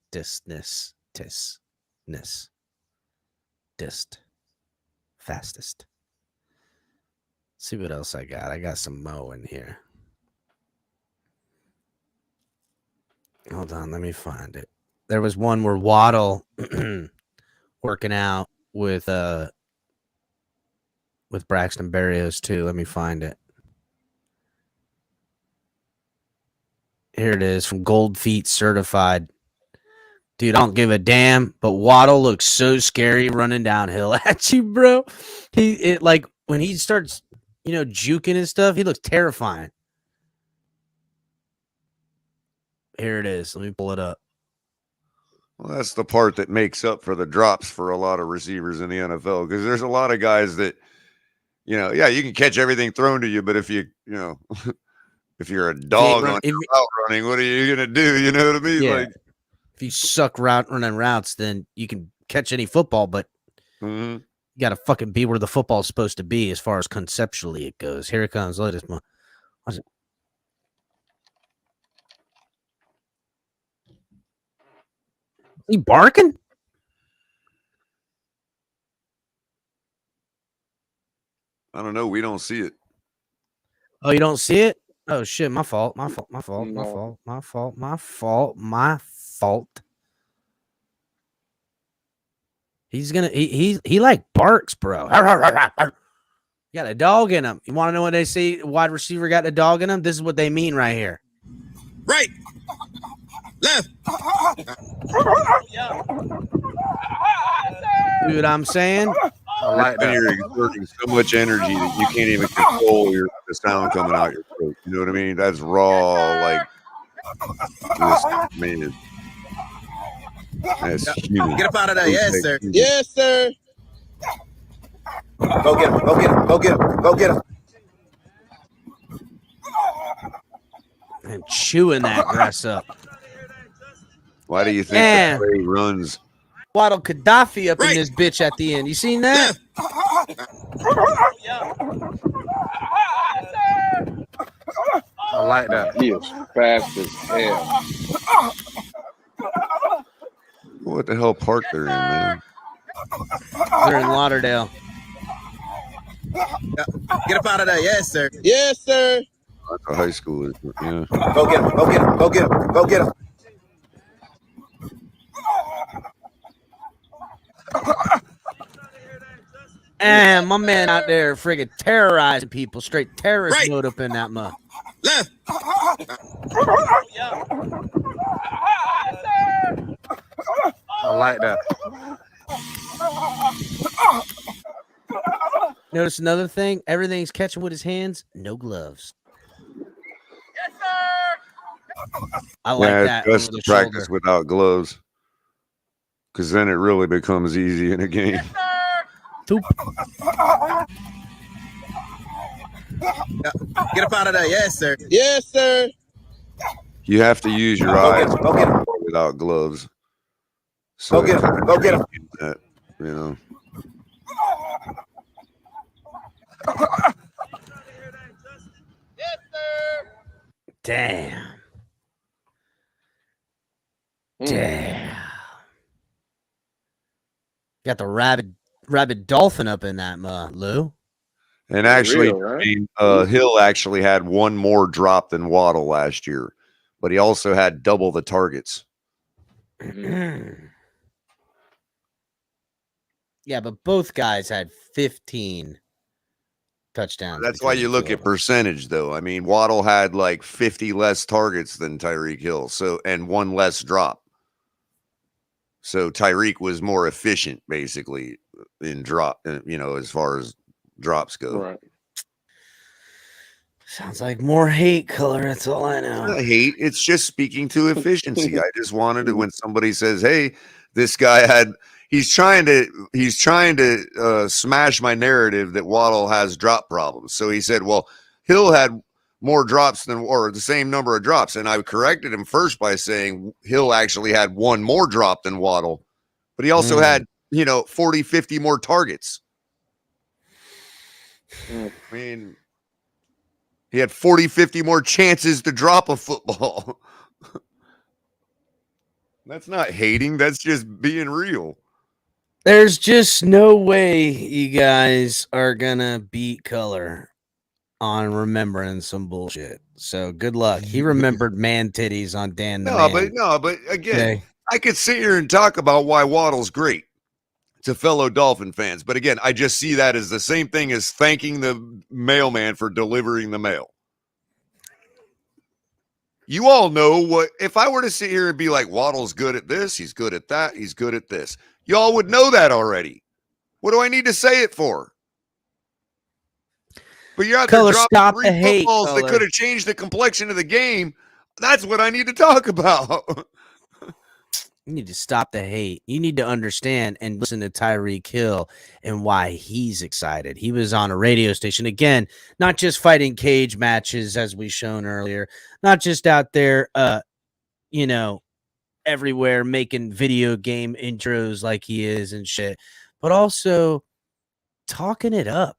fastest. See what else I got. I got some Mo in here. Hold on, let me find it. There was one where Waddle working out with Braxton Berrios too. Let me find it. Here it is from Gold Feet Certified. Dude, I don't give a damn, but Waddle looks so scary running downhill at you, bro. Like when he starts, you know, juking and stuff, he looks terrifying. Here it is. Let me pull it up. Well, that's the part that makes up for the drops for a lot of receivers in the NFL, because there's a lot of guys that, you know, yeah, you can catch everything thrown to you, but if you know, if you're a dog on your route running, what are you gonna do? You know what I mean? Yeah. Like, if you suck running routes, then you can catch any football, but you got to fucking be where the football's supposed to be as far as conceptually it goes. Here it comes. Look at this. Watch it. He barking? I don't know. We don't see it. Oh, you don't see it? Oh shit! My fault. No. He's gonna. He like barks, bro. Got a dog in him. You want to know when they say wide receiver got a dog in him? This is what they mean right here. Right. Left. See what I'm saying? I like that. You're exerting so much energy that you can't even control the sound coming out your throat. You know what I mean? That's raw, like, just, man. That's human. Get up out of there. Yes, sir. Yes, sir. Go get him. Go get him. Go get him. Go get him. And chewing that grass up. Why do you think the play runs? Waddle Gaddafi up in this bitch at the end. You seen that? I like that. He is fast as hell. What the hell park they're in, man? They're in Lauderdale. Get up out of there. Yes, sir. Yes, sir. That's a high school. Yeah. Go get him. Go get him. Go get him. Go get him. And my man out there friggin' terrorizing people. Straight terrorist mode up in that mud. Left. I like that. Notice another thing. Everything's catching with his hands. No gloves. Yes, sir. I like that. It's best to practice without gloves, because then it really becomes easy in a game. Yes, sir. Get up out of there. Yes, sir. Yes, sir. You have to use your eyes without gloves. So go get him. Go get him. That, you know. Yes, sir. Damn. Damn. Got the rabid dolphin up in that, Lou. And actually, Real, right? I mean, Hill actually had one more drop than Waddle last year, but he also had double the targets. Yeah, but both guys had 15 touchdowns. That's why you look at percentage, though. I mean, Waddle had like 50 less targets than Tyreek Hill, and one less drop. So Tyreek was more efficient, basically, in drop. As far as drops go. Right. Sounds like more hate, color. That's all I know. It's not hate. It's just speaking to efficiency. I just wanted it when somebody says, "Hey, this guy he's trying to smash my narrative that Waddle has drop problems." So he said, "Well, Hill had more drops or the same number of drops," and I corrected him first by saying Hill actually had one more drop than Waddle, but he also had 40, 50 more targets. I mean, he had 40, 50 more chances to drop a football. That's not hating. That's just being real. There's just no way you guys are going to beat color on remembering some bullshit. So good luck. He remembered man titties on Dan the Man. But again, I could sit here and talk about why Waddle's great to fellow Dolphin fans. But again, I just see that as the same thing as thanking the mailman for delivering the mail. You all know what, if I were to sit here and be like, Waddle's good at this, he's good at that, he's good at this. Y'all would know that already. What do I need to say it for? But you're out there dropping 3 footballs that could have changed the complexion of the game. That's what I need to talk about. You need to stop the hate. You need to understand and listen to Tyreek Hill and why he's excited. He was on a radio station, again, not just fighting cage matches, as we shown earlier, not just out there, everywhere making video game intros like he is and shit, but also talking it up.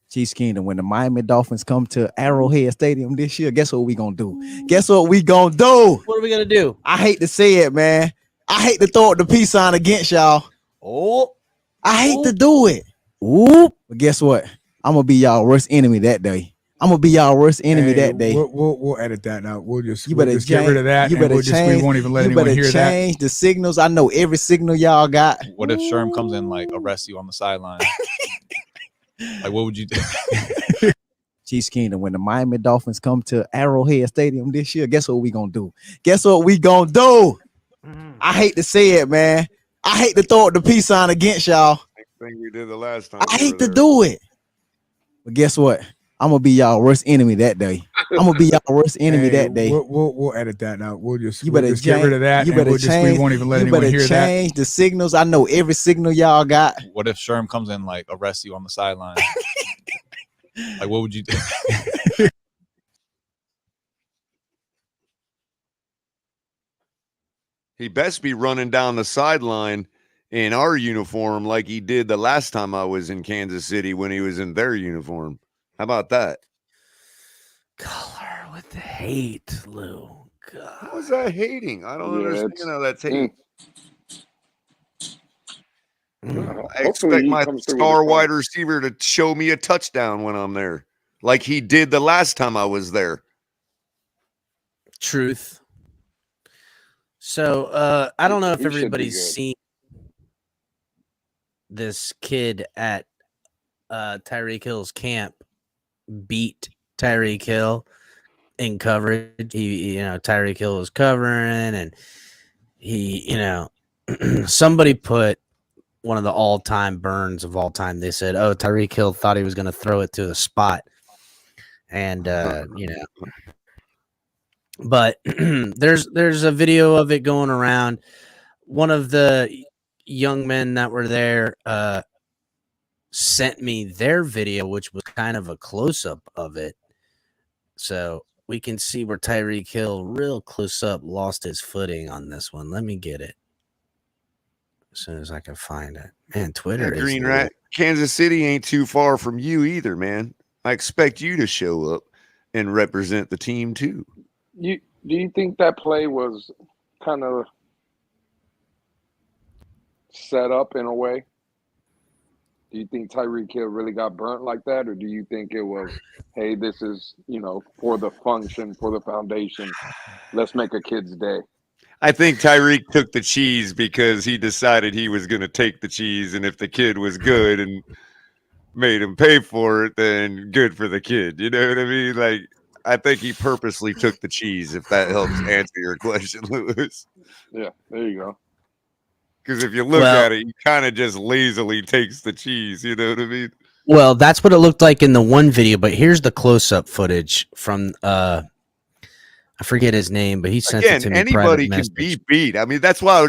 Chiefs Kingdom, when the Miami Dolphins come to Arrowhead Stadium this year, guess what we gonna do? Guess what we gonna do? What are we gonna do? I hate to say it, man. I hate to throw the peace sign against y'all. Oh, I hate to do it. Ooh. But guess what? I'm gonna be y'all worst enemy that day. I'm gonna be y'all worst enemy that day. We'll edit that now. We'll just get change, rid of that. You better we won't even let anyone hear that. You better change the signals. I know every signal y'all got. What if Sherm comes in like arrest you on the sideline? Like, what would you do? Chiefs Kingdom, when the Miami Dolphins come to Arrowhead Stadium this year, guess what we gonna do? Guess what we gonna do? I hate to say it, man. I hate to throw the peace sign against y'all. Same thing we did the last time. I hate to do it. But guess what? I'm gonna be y'all worst enemy that day. I'm gonna be y'all worst enemy that day. We'll edit that now. We'll just get rid of that. You better change. We won't even let anyone hear that. You better change the signals. I know every signal y'all got. What if Sherm comes in like arrest you on the sideline? Like, what would you do? He best be running down the sideline in our uniform like he did the last time I was in Kansas City when he was in their uniform. How about that? Color with the hate, Lou. God. How is that hating? I don't understand how that's hating. I expect my star wide receiver to show me a touchdown when I'm there, like he did the last time I was there. Truth. So I don't know if everybody's seen this kid at Tyreek Hill's camp beat Tyreek Hill in coverage. Tyreek Hill was covering, and he, somebody put one of the all-time burns of all time. They said, "Oh, Tyreek Hill thought he was going to throw it to the spot," and but there's a video of it going around. One of the young men that were there sent me their video, which was kind of a close-up of it. So we can see where Tyreek Hill real close up lost his footing on this one. Let me get it as soon as I can find it. Man, Twitter is Green Rat. Kansas City ain't too far from you either, man. I expect you to show up and represent the team too. Do you think that play was kind of set up in a way? Do you think Tyreek Hill really got burnt like that, or do you think it was, hey, this is, for the function, for the foundation, let's make a kid's day? I think Tyreek took the cheese because he decided he was going to take the cheese, and if the kid was good and made him pay for it, then good for the kid. You know what I mean? Like, I think he purposely took the cheese, if that helps answer your question, Lewis. Yeah, there you go. Because if you look at it, he kind of just lazily takes the cheese. You know what I mean? Well, that's what it looked like in the one video, but here's the close-up footage from I forget his name, but he sent it to me. Anybody can be beat. I mean, that's why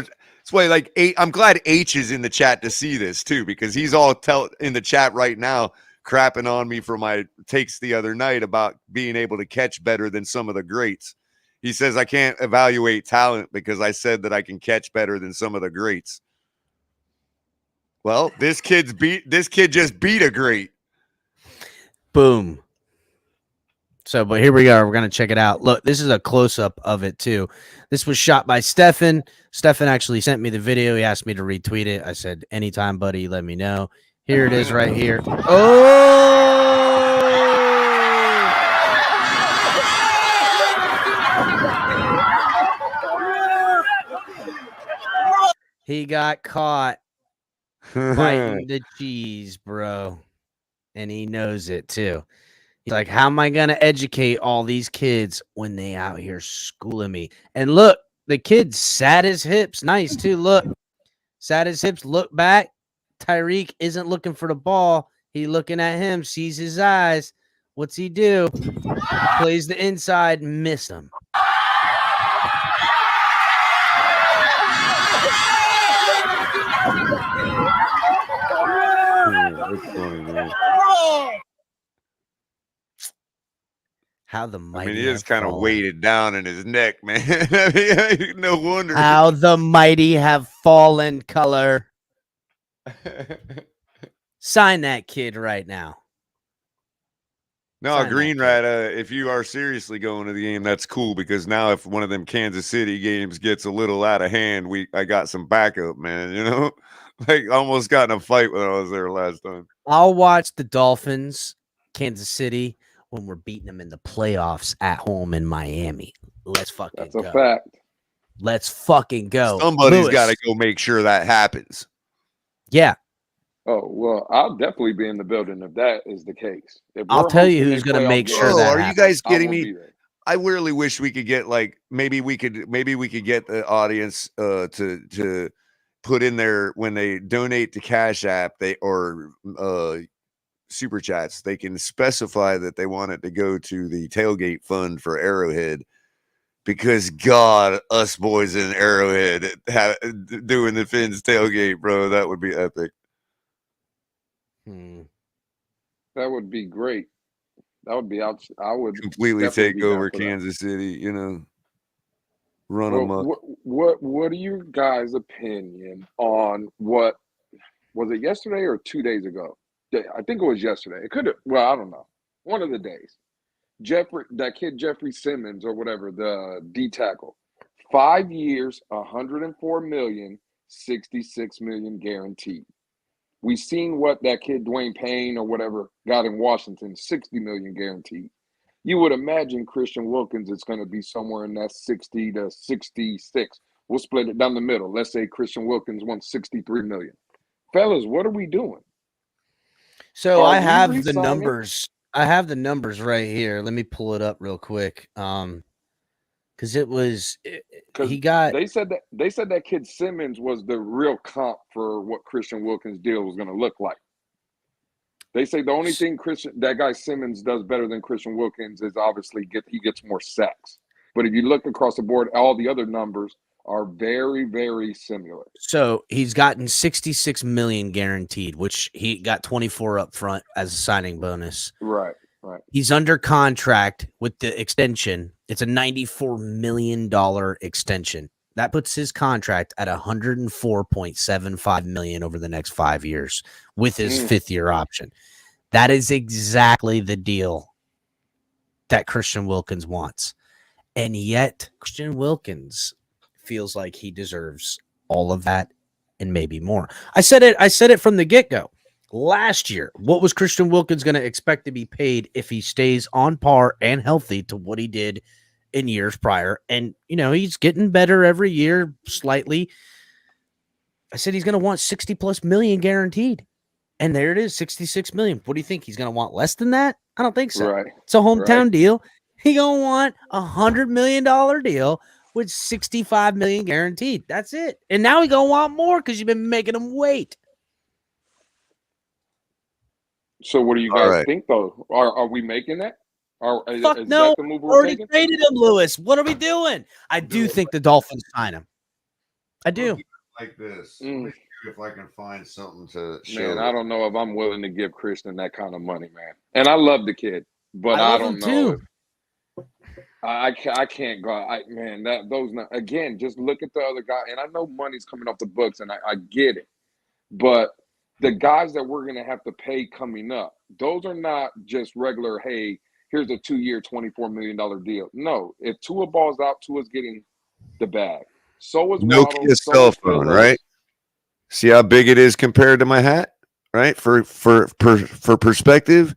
like I'm glad H is in the chat to see this too, because he's all in the chat right now crapping on me for my takes the other night about being able to catch better than some of the greats. He says I can't evaluate talent because I said that I can catch better than some of the greats. Well, this kid just beat a great. Boom. So, but here we are. We're going to check it out. Look, this is a close-up of it, too. This was shot by Stefan. Stefan actually sent me the video. He asked me to retweet it. I said, anytime, buddy, let me know. Here it is right here. Oh! He got caught biting the cheese, bro. And he knows it, too. He's like, how am I going to educate all these kids when they out here schooling me? And look, the kid sat his hips. Nice, too. Look, sat his hips, look back. Tyreek isn't looking for the ball. He looking at him, sees his eyes. What's he do? Plays the inside, miss him. That's funny, man. How the mighty he is kind of weighted down in his neck, man. No wonder. How the mighty have fallen, color. Sign that kid right now. No, Green Rat, if you are seriously going to the game, that's cool, because now if one of them Kansas City games gets a little out of hand, I got some backup, man, you know? Like, almost got in a fight when I was there last time. I'll watch the Dolphins, Kansas City, when we're beating them in the playoffs at home in Miami. Let's fucking go. That's a fact. Let's fucking go. Somebody's got to go make sure that happens. Yeah. Oh, well, I'll definitely be in the building if that is the case. I'll tell you who's going to make sure that happens. Are you guys kidding me? I really wish we could get, like, maybe we could get the audience to put in there when they donate to Cash App, or Super Chats, they can specify that they want it to go to the tailgate fund for Arrowhead, because God, us boys in Arrowhead doing the Fins tailgate, bro, that would be epic. That would be great. That would be out. I would completely take over Kansas City, you know, run them up. What are you guys' opinion on what was it yesterday or 2 days ago? I think it was yesterday. It could have. Well, I don't know. One of the days. That kid Jeffrey Simmons or whatever, the D tackle, 5 years, $104 million, $66 million guaranteed. We've seen what that kid Dwayne Payne or whatever got in Washington, $60 million guaranteed. You would imagine Christian Wilkins is going to be somewhere in that 60 to 66. We'll split it down the middle. Let's say Christian Wilkins wants $63 million. Fellas, what are we doing? So I have the numbers. I have the numbers right here. Let me pull it up real quick. Because he got. They said that kid Simmons was the real comp for what Christian Wilkins' deal was going to look like. They say the only thing that guy Simmons does better than Christian Wilkins is obviously he gets more sacks. But if you look across the board, all the other numbers are very, very similar. So he's gotten $66 million guaranteed, which he got 24 up front as a signing bonus. Right. He's under contract with the extension. It's a $94 million extension. That puts his contract at $104.75 million over the next 5 years with his fifth-year option. That is exactly the deal that Christian Wilkins wants. And yet Christian Wilkins feels like he deserves all of that and maybe more. I said it from the get-go. Last year, what was Christian Wilkins going to expect to be paid if he stays on par and healthy to what he did in years prior? And, he's getting better every year slightly. I said he's going to want 60 plus million guaranteed. And there it is, 66 million. What do you think? He's going to want less than that? I don't think so. Right. It's a hometown deal. He going to want $100 million deal with 65 million guaranteed. That's it. And now he going to want more because you've been making him wait. So what do you guys think, though? Are we making that? Is no. that the move we're already taking? traded him, Lewis. What are we doing? I do think the Dolphins sign him. I do. Like this. Let me see if I can find something to show. Man, I don't know if I'm willing to give Christian that kind of money, man. And I love the kid, but I don't know. I can't go. Again, just look at the other guy. And I know money's coming off the books, and I get it. But the guys that we're going to have to pay coming up, those are not just regular, hey, here's a 2-year, $24 million deal. No, if Tua balls out, Tua's getting the bag. So is Waddle. Nokia cell phone, right? See how big it is compared to my hat, right? For perspective.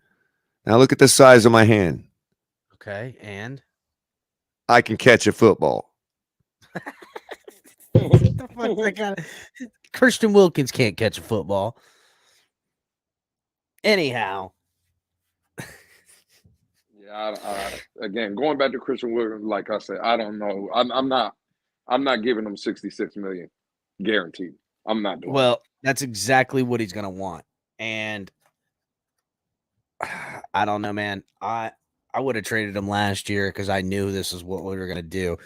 Now look at the size of my hand. Okay, and I can catch a football. Christian Wilkins can't catch a football. Anyhow. Again, going back to Christian Wilkins, like I said, I don't know. I'm not giving him 66 million guaranteed. I'm not doing Well, that's exactly what he's going to want. And I don't know, man. I would have traded him last year because I knew this is what we were going to do.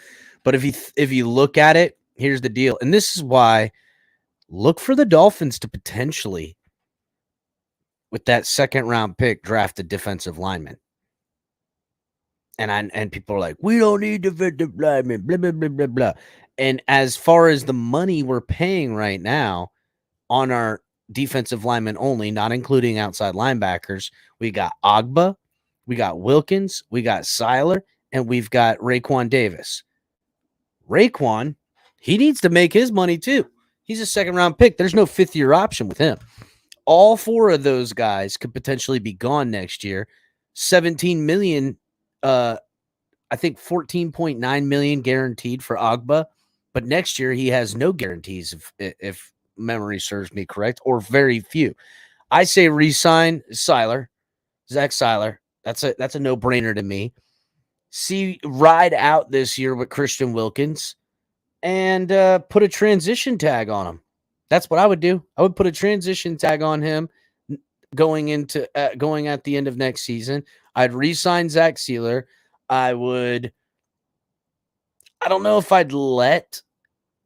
But if you look at it, here's the deal. And this is why look for the Dolphins to potentially, with that second round pick, draft a defensive lineman. And people are like, we don't need defensive linemen, blah, blah, blah, blah, blah. And as far as the money we're paying right now on our defensive linemen only, not including outside linebackers, we got Agba, we got Wilkins, we got Seiler, and we've got Raekwon Davis. Raekwon, he needs to make his money too. He's a second-round pick. There's no fifth-year option with him. All four of those guys could potentially be gone next year. $17 million, I think $14.9 million guaranteed for Agba. But next year, he has no guarantees, if memory serves me correct, or very few. I say re-sign Zach Seiler. That's a no-brainer to me. Ride out this year with Christian Wilkins and put a transition tag on him. That's what I would do. I would put a transition tag on him going at the end of next season. I'd re-sign Zach Seiler. I don't know if I'd let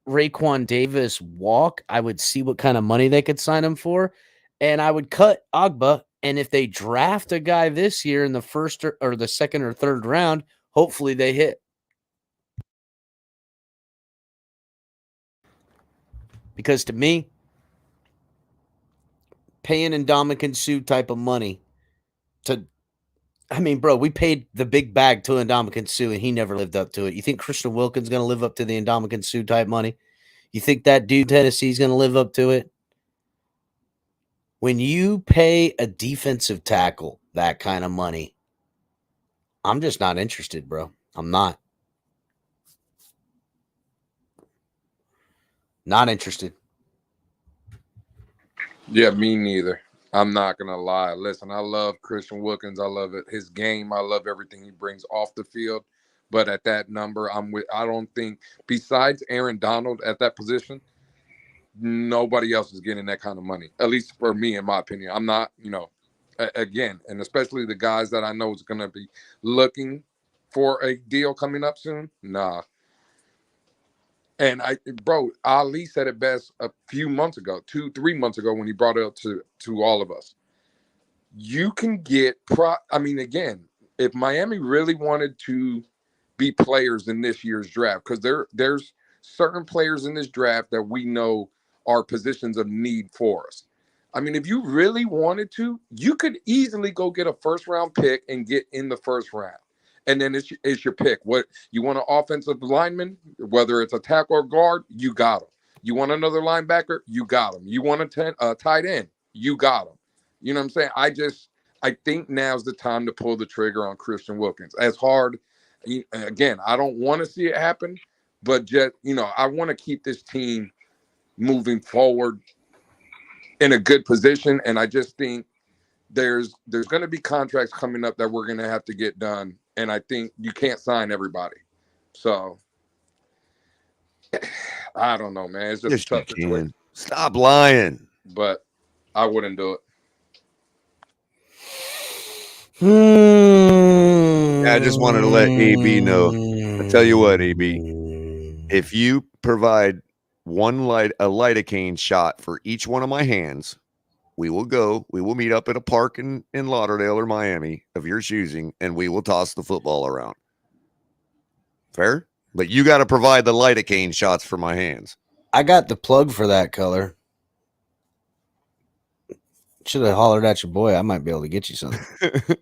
Raekwon Davis walk. I would see what kind of money they could sign him for, and I would cut Agba. And if they draft a guy this year in the first or the second or third round, hopefully they hit. Because to me, paying Ndamukong Suh type of money we paid the big bag to Ndamukong Suh and he never lived up to it. You think Christian Wilkins is going to live up to the Ndamukong Suh type money? You think that dude Tennessee is going to live up to it? When you pay a defensive tackle that kind of money, I'm just not interested, bro. I'm not. Not interested. Yeah, me neither. I'm not going to lie. Listen, I love Christian Wilkins. I love it. His game. I love everything he brings off the field. But at that number, I don't think, besides Aaron Donald at that position, nobody else is getting that kind of money, at least for me, in my opinion. I'm not, again, and especially the guys that I know is going to be looking for a deal coming up soon. Nah. And Ali said it best a few months ago, 2-3 months ago, when he brought it up to all of us. You can get again, if Miami really wanted to be players in this year's draft, because there's certain players in this draft that we know are positions of need for us. I mean, if you really wanted to, you could easily go get a first-round pick and get in the first round. And then it's your pick. What you want an offensive lineman, whether it's a tackle or guard, you got him. You want another linebacker, you got him. You want a tight end, you got him. You know what I'm saying? I think now's the time to pull the trigger on Christian Wilkins. As hard, again, I don't want to see it happen, but just, I want to keep this team moving forward in a good position. And I just think there's going to be contracts coming up that we're going to have to get done. And I think you can't sign everybody. So I don't know, man. It's just a tough situation. Stop lying. But I wouldn't do it. I just wanted to let AB know. I tell you what, AB, if you provide a lidocaine shot for each one of my hands, we will meet up at a park in Lauderdale or Miami of your choosing, and we will toss the football around. Fair? But you got to provide the lidocaine shots for my hands. I got the plug for that, color. Should have hollered at your boy. I might be able to get you something.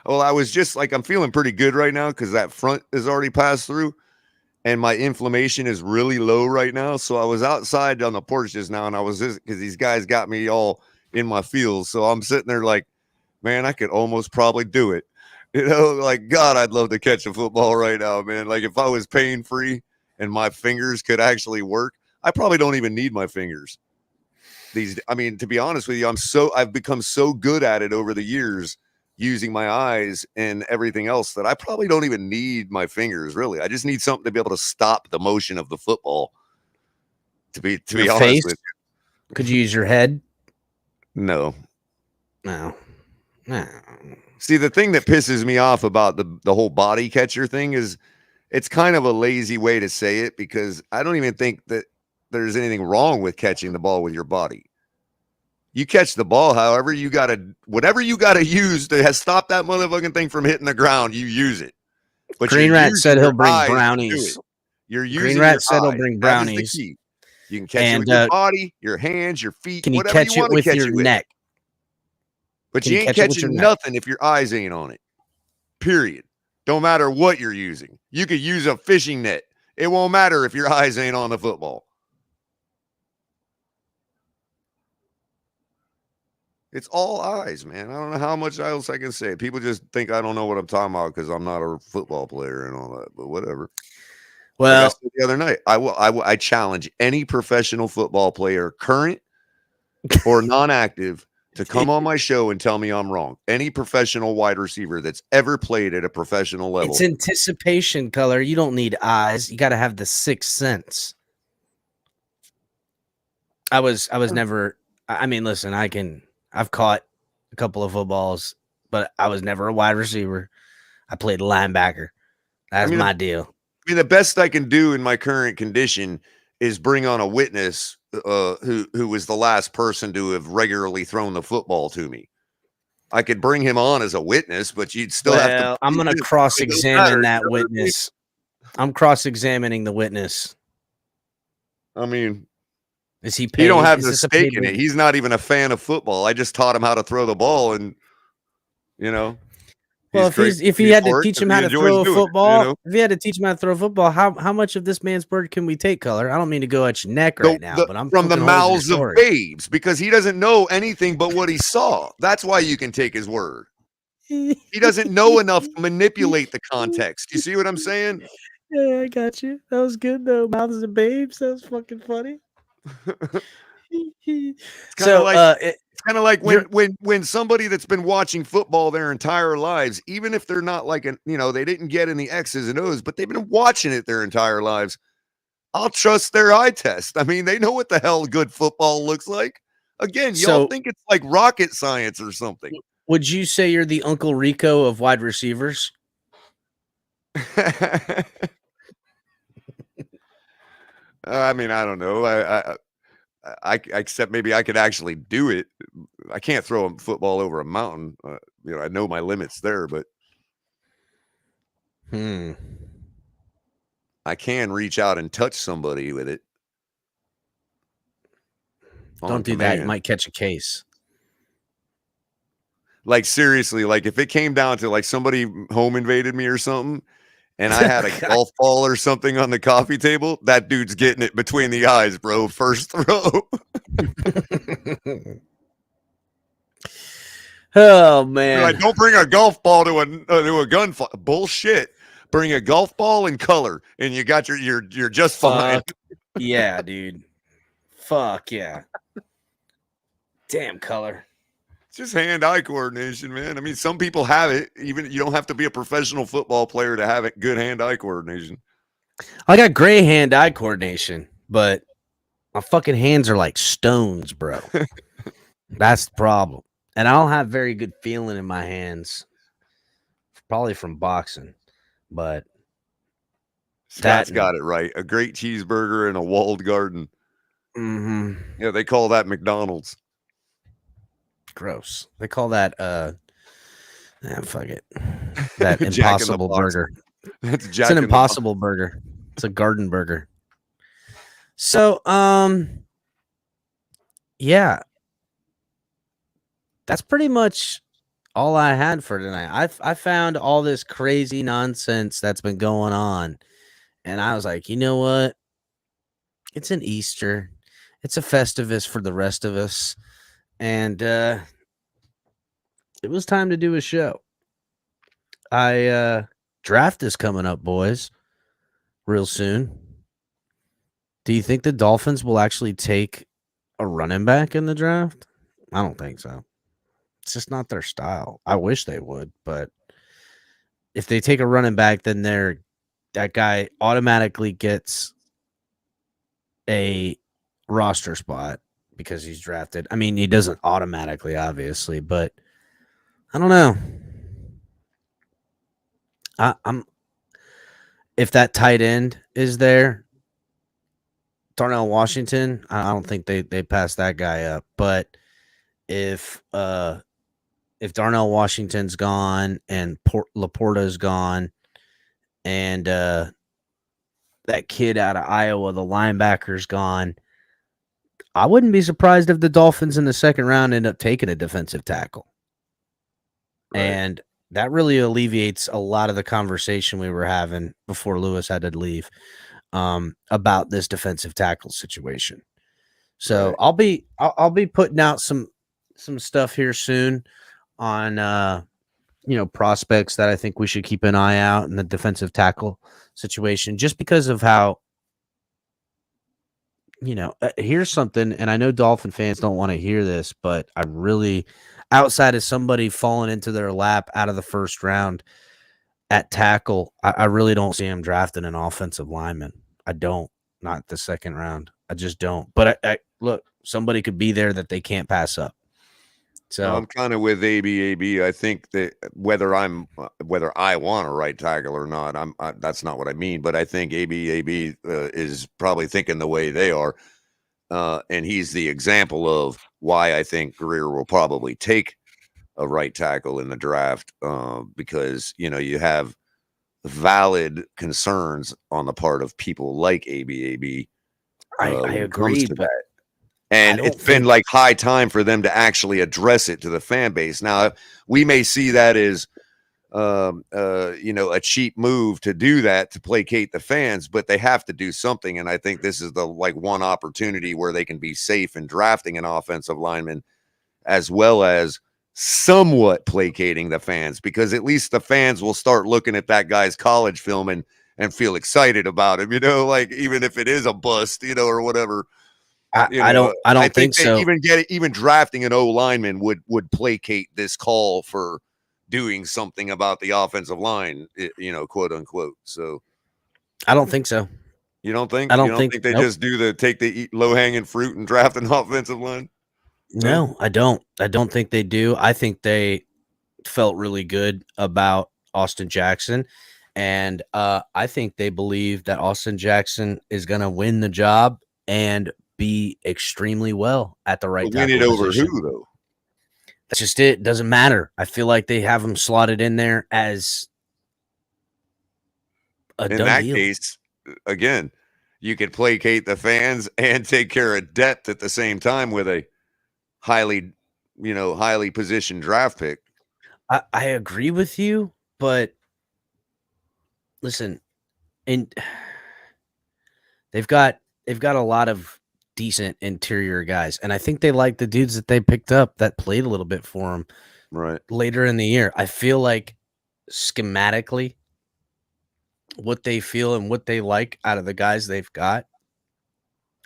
Well, I was just like, I'm feeling pretty good right now because that front is already passed through and my inflammation is really low right now. So I was outside on the porch just now, and I was just, because these guys got me all in my feels. So I'm sitting there like, man, I could almost probably do it. Like, God, I'd love to catch a football right now, man. Like, if I was pain free and my fingers could actually work, I probably don't even need my fingers. To be honest with you, I've become so good at it over the years, using my eyes and everything else, that I probably don't even need my fingers, really. I just need something to be able to stop the motion of the football. To be honest with you. Could you use your head? No. No. See, the thing that pisses me off about the whole body catcher thing is it's kind of a lazy way to say it, because I don't even think that there's anything wrong with catching the ball with your body. You catch the ball, however, whatever you got to use to stop that motherfucking thing from hitting the ground, you use it. But Green Rat said he'll bring brownies. You're using Green Rat said he'll eyes. bring That is the brownies. key. You can catch it with your body, your hands, your feet, can you whatever catch you it want with to catch your it with. neck? But you ain't catching nothing if your eyes ain't on it. Period. Don't matter what you're using. You could use a fishing net. It won't matter if your eyes ain't on the football. It's all eyes, man. I don't know how much else I can say. People just think I don't know what I'm talking about because I'm not a football player and all that, but whatever. Well, like I said the other night, I challenge any professional football player, current or non-active, to come on my show and tell me I'm wrong. Any professional wide receiver that's ever played at a professional level. It's anticipation, color. You don't need eyes. You got to have the sixth sense. I was never. I mean, listen, I've caught a couple of footballs, but I was never a wide receiver. I played linebacker. That's my deal. I mean, the best I can do in my current condition is bring on a witness who was the last person to have regularly thrown the football to me. I could bring him on as a witness, but you'd still have to. I'm going to cross-examine that witness. I'm cross-examining the witness. I mean, is he paid? He don't have the stake in it. He's not even a fan of football. I just taught him how to throw the ball, and well, if he had to teach him how to throw a football, if he had to teach him how to throw a football, how much of this man's word can we take, color? I don't mean to go at your neck right now, but I'm from the mouths of babes, because he doesn't know anything but what he saw. That's why you can take his word. He doesn't know enough to manipulate the context. You see what I'm saying? Yeah, I got you. That was good though. Mouths of babes. That was fucking funny. It's kind of like when somebody that's been watching football their entire lives, even if they're not like they didn't get in the X's and O's, but they've been watching it their entire lives, I'll trust their eye test. I mean, they know what the hell good football looks like. Again, y'all think it's like rocket science or something. Would you say you're the Uncle Rico of wide receivers? I mean, I don't know. I except maybe I could actually do it. I can't throw a football over a mountain. I know my limits there, but I can reach out and touch somebody with it. Don't do that. You might catch a case. Like seriously, like if it came down to like somebody home invaded me or something, and I had a golf ball or something on the coffee table, that dude's getting it between the eyes, bro. First throw. Oh man! Like, don't bring a golf ball to a gunfight. Bullshit. Bring a golf ball in color, and you got you're just fine. Yeah, dude. Fuck yeah. Damn color. It's just hand-eye coordination, man. I mean, some people have it. Even you don't have to be a professional football player to have it. Good hand-eye coordination. I got great hand-eye coordination, but my fucking hands are like stones, bro. That's the problem. And I don't have very good feeling in my hands. Probably from boxing, but Scott's got it right. A great cheeseburger and a walled garden. Mm-hmm. Yeah, they call that McDonald's. Gross. They call that fuck it. That Impossible Burger. It's an Impossible Burger. It's a garden burger. So yeah. That's pretty much all I had for tonight. I found all this crazy nonsense that's been going on. And I was like, you know what? It's an Easter. It's a Festivus for the rest of us. And it was time to do a show. Draft is coming up, boys, real soon. Do you think the Dolphins will actually take a running back in the draft? I don't think so. It's just not their style. I wish they would, but if they take a running back, then that guy automatically gets a roster spot because he's drafted. I mean, he doesn't automatically, obviously, but I don't know. I'm if that tight end is there, Darnell Washington, I don't think they pass that guy up. But if Darnell Washington's gone and Laporta's gone, and that kid out of Iowa, the linebacker's gone, I wouldn't be surprised if the Dolphins in the second round end up taking a defensive tackle. Right. And that really alleviates a lot of the conversation we were having before Lewis had to leave about this defensive tackle situation. So right. I'll be putting out some stuff here soon on prospects that I think we should keep an eye out in the defensive tackle situation, just because of how, here's something, and I know Dolphin fans don't want to hear this, but I really, outside of somebody falling into their lap out of the first round at tackle, I really don't see him drafting an offensive lineman. I don't, not the second round. I just don't. But I look, somebody could be there that they can't pass up. So I'm kind of with AB. I think that whether I want a right tackle or not, that's not what I mean. But I think AB is probably thinking the way they are, and he's the example of why I think Greer will probably take a right tackle in the draft, because you have valid concerns on the part of people like AB. I agree, but. And it's been like high time for them to actually address it to the fan base. Now, we may see that as, a cheap move to do that, to placate the fans, but they have to do something. And I think this is the one opportunity where they can be safe in drafting an offensive lineman, as well as somewhat placating the fans, because at least the fans will start looking at that guy's college film and feel excited about him, even if it is a bust, or whatever. I don't think so. Even drafting an O lineman would placate this call for doing something about the offensive line, quote unquote. So I don't think so. You don't think? I don't think they just take the low hanging fruit and draft an offensive line? No, I don't. I don't think they do. I think they felt really good about Austin Jackson. And I think they believe that Austin Jackson is going to win the job and be extremely well at the right tackle position. Win it over who, though? That's just it. It doesn't matter. I feel like they have him slotted in there as a done deal. In that case, again, you could placate the fans and take care of depth at the same time with a highly positioned draft pick. I agree with you, but listen, and they've got a lot of decent interior guys, and I think they like the dudes that they picked up that played a little bit for them Right. later in the year. I feel like schematically, what they feel and what they like out of the guys they've got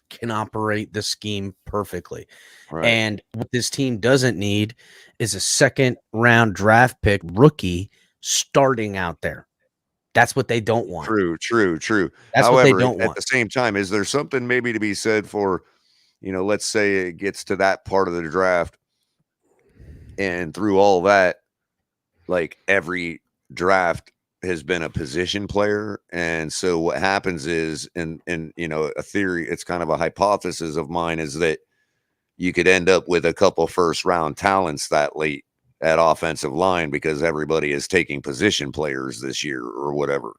can operate the scheme perfectly. Right. And what this team doesn't need is a second round draft pick rookie starting out there. That's what they don't want. True. That's what they However, don't at want. the same time, is there something maybe to be said for, let's say it gets to that part of the draft, and through all that, like every draft has been a position player, and so what happens is, and a theory, it's kind of a hypothesis of mine, is that you could end up with a couple first round talents that late at offensive line because everybody is taking position players this year or whatever.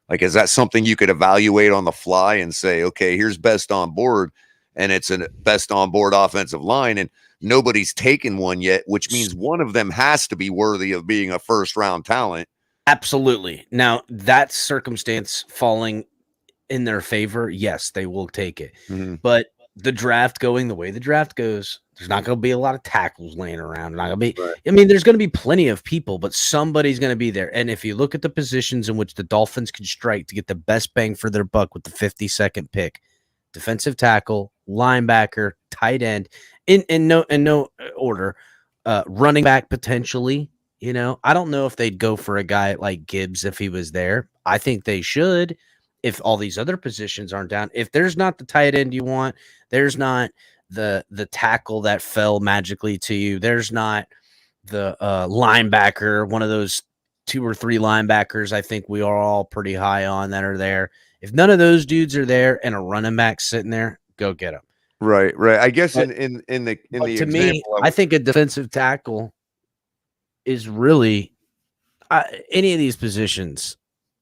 Like, is that something you could evaluate on the fly and say, okay, here's best on board, and it's a best on board offensive line, and nobody's taken one yet, which means one of them has to be worthy of being a first round talent. Absolutely. Now, that circumstance falling in their favor, yes, they will take it. Mm-hmm. But the draft going the way the draft goes, there's not going to be a lot of tackles laying around. Not going to be. Right. I mean, there's going to be plenty of people, but somebody's going to be there. And if you look at the positions in which the Dolphins can strike to get the best bang for their buck with the 52nd pick, defensive tackle, linebacker, tight end, in no order, running back potentially. I don't know if they'd go for a guy like Gibbs if he was there. I think they should. If all these other positions aren't down, if there's not the tight end you want, there's not the tackle that fell magically to you, there's not the linebacker, one of those 2 or 3 linebackers I think we are all pretty high on that are there. If none of those dudes are there and a running back sitting there, go get them. Right. I guess But, in the to me, I think a defensive tackle is really any of these positions.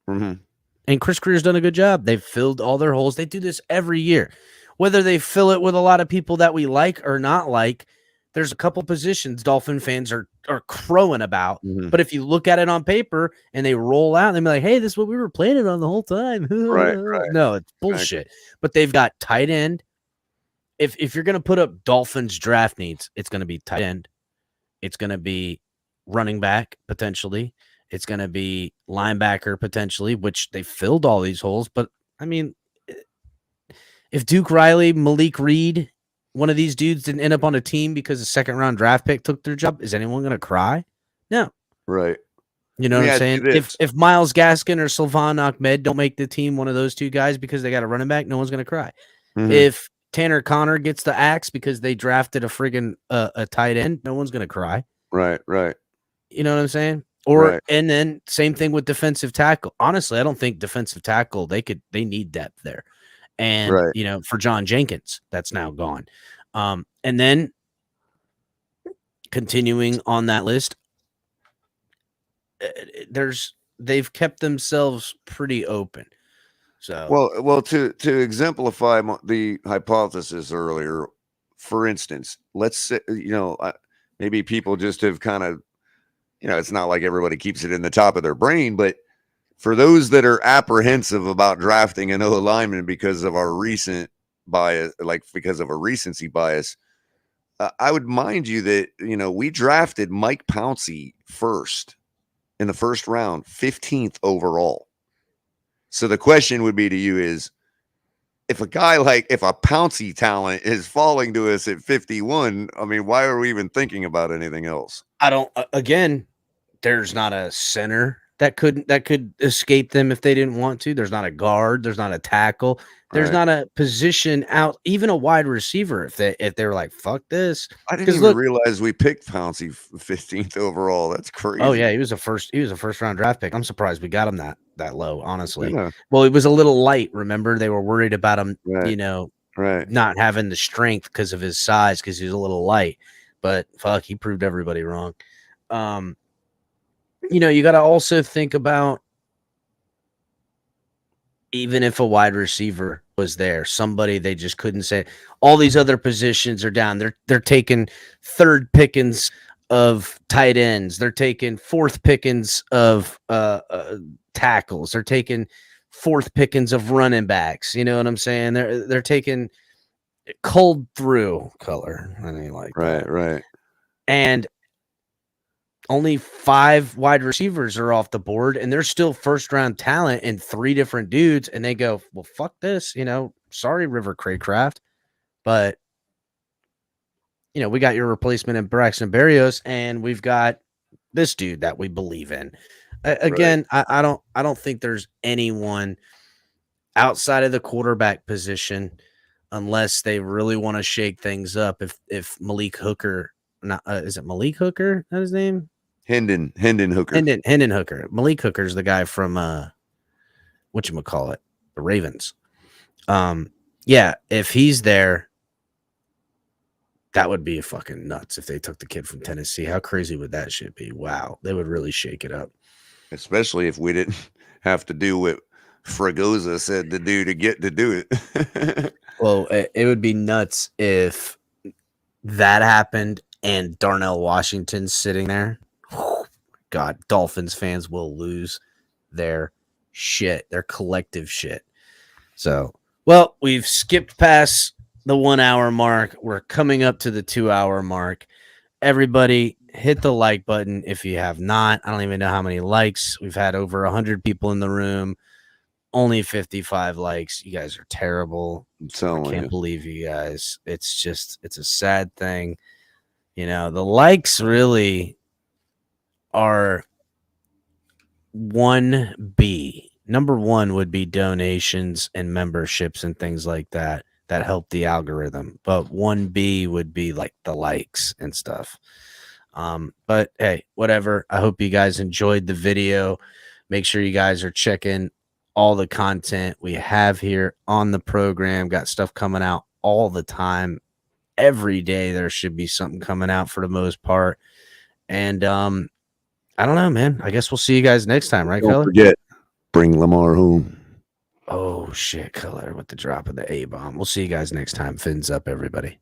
Mm-hmm. And Chris Greer's done a good job. They've filled all their holes. They do this every year. Whether they fill it with a lot of people that we like or not like, there's a couple positions Dolphin fans are crowing about. Mm-hmm. But if you look at it on paper and they roll out, they'll be like, hey, this is what we were planning on the whole time. Right. No, it's bullshit. But they've got tight end. If you're going to put up Dolphins draft needs, it's going to be tight end. It's going to be running back, potentially. It's going to be linebacker, potentially, which they filled all these holes. But, I mean, if Duke Riley, Malik Reed, one of these dudes didn't end up on a team because a second-round draft pick took their job, is anyone going to cry? No. Right. You know what I'm saying? If Myles Gaskin or Sylvan Ahmed don't make the team, one of those two guys, because they got a running back, no one's going to cry. Mm-hmm. If Tanner Connor gets the axe because they drafted a friggin' a tight end, no one's going to cry. Right. You know what I'm saying? And then same thing with defensive tackle. Honestly, I don't think defensive tackle, they need depth there. And, for John Jenkins, that's now gone. And then continuing on that list, they've kept themselves pretty open. So, well, to exemplify the hypothesis earlier, for instance, let's say, maybe people just have kind of, it's not like everybody keeps it in the top of their brain, but for those that are apprehensive about drafting an O lineman because of our recent bias, because of a recency bias, I would mind you that, we drafted Mike Pouncey first in the first round, 15th overall. So the question would be to you is, if a Pouncey talent is falling to us at 51, I mean, why are we even thinking about anything else? There's not a center that could escape them if they didn't want to. There's not a guard. There's not a tackle. There's not a position out, even a wide receiver. If they were like, fuck this. I didn't even realize we picked Pouncey 15th overall. That's crazy. Oh yeah. He was a first round draft pick. I'm surprised we got him that low, honestly. Yeah. Well, it was a little light. Remember, they were worried about him, right. not having the strength because of his size, because he was a little light, but fuck, he proved everybody wrong. You got to also think about, even if a wide receiver was there, somebody they just couldn't say, all these other positions are down. They're taking third pickings of tight ends. They're taking fourth pickings of tackles. They're taking fourth pickings of running backs. You know what I'm saying? They're taking cold through color. I mean, like that. Right. And only 5 wide receivers are off the board, and they're still first round talent in 3 different dudes. And they go, well, fuck this. Sorry, River Craycraft, but we got your replacement in Braxton Berrios, and we've got this dude that we believe in. Again, right. I don't think there's anyone outside of the quarterback position, unless they really want to shake things up. If Malik Hooker, is it Malik Hooker? That his name? Hendon Hooker. Hendon Hooker. Malik Hooker is the guy from whatchamacallit, the Ravens. Yeah, if he's there, that would be fucking nuts if they took the kid from Tennessee. How crazy would that shit be? Wow, they would really shake it up. Especially if we didn't have to do what Fragoza said to do to get to do it. Well, it would be nuts if that happened and Darnell Washington's sitting there. God, Dolphins fans will lose their shit, their collective shit. So, well, we've skipped past the 1 hour mark. We're coming up to the 2 hour mark. Everybody hit the like button if you have not. I don't even know how many likes. We've had over 100 people in the room. Only 55 likes. You guys are terrible. I can't believe you guys. It's a sad thing. The likes really are 1B. Number 1 would be donations and memberships and things like that help the algorithm. But 1B would be like the likes and stuff. But hey, whatever. I hope you guys enjoyed the video. Make sure you guys are checking all the content we have here on the program. Got stuff coming out all the time. Every day there should be something coming out for the most part. And I don't know, man. I guess we'll see you guys next time, right, Color? Don't forget, bring Lamar home. Oh shit, Color with the drop of the A-bomb. We'll see you guys next time. Fins up, everybody.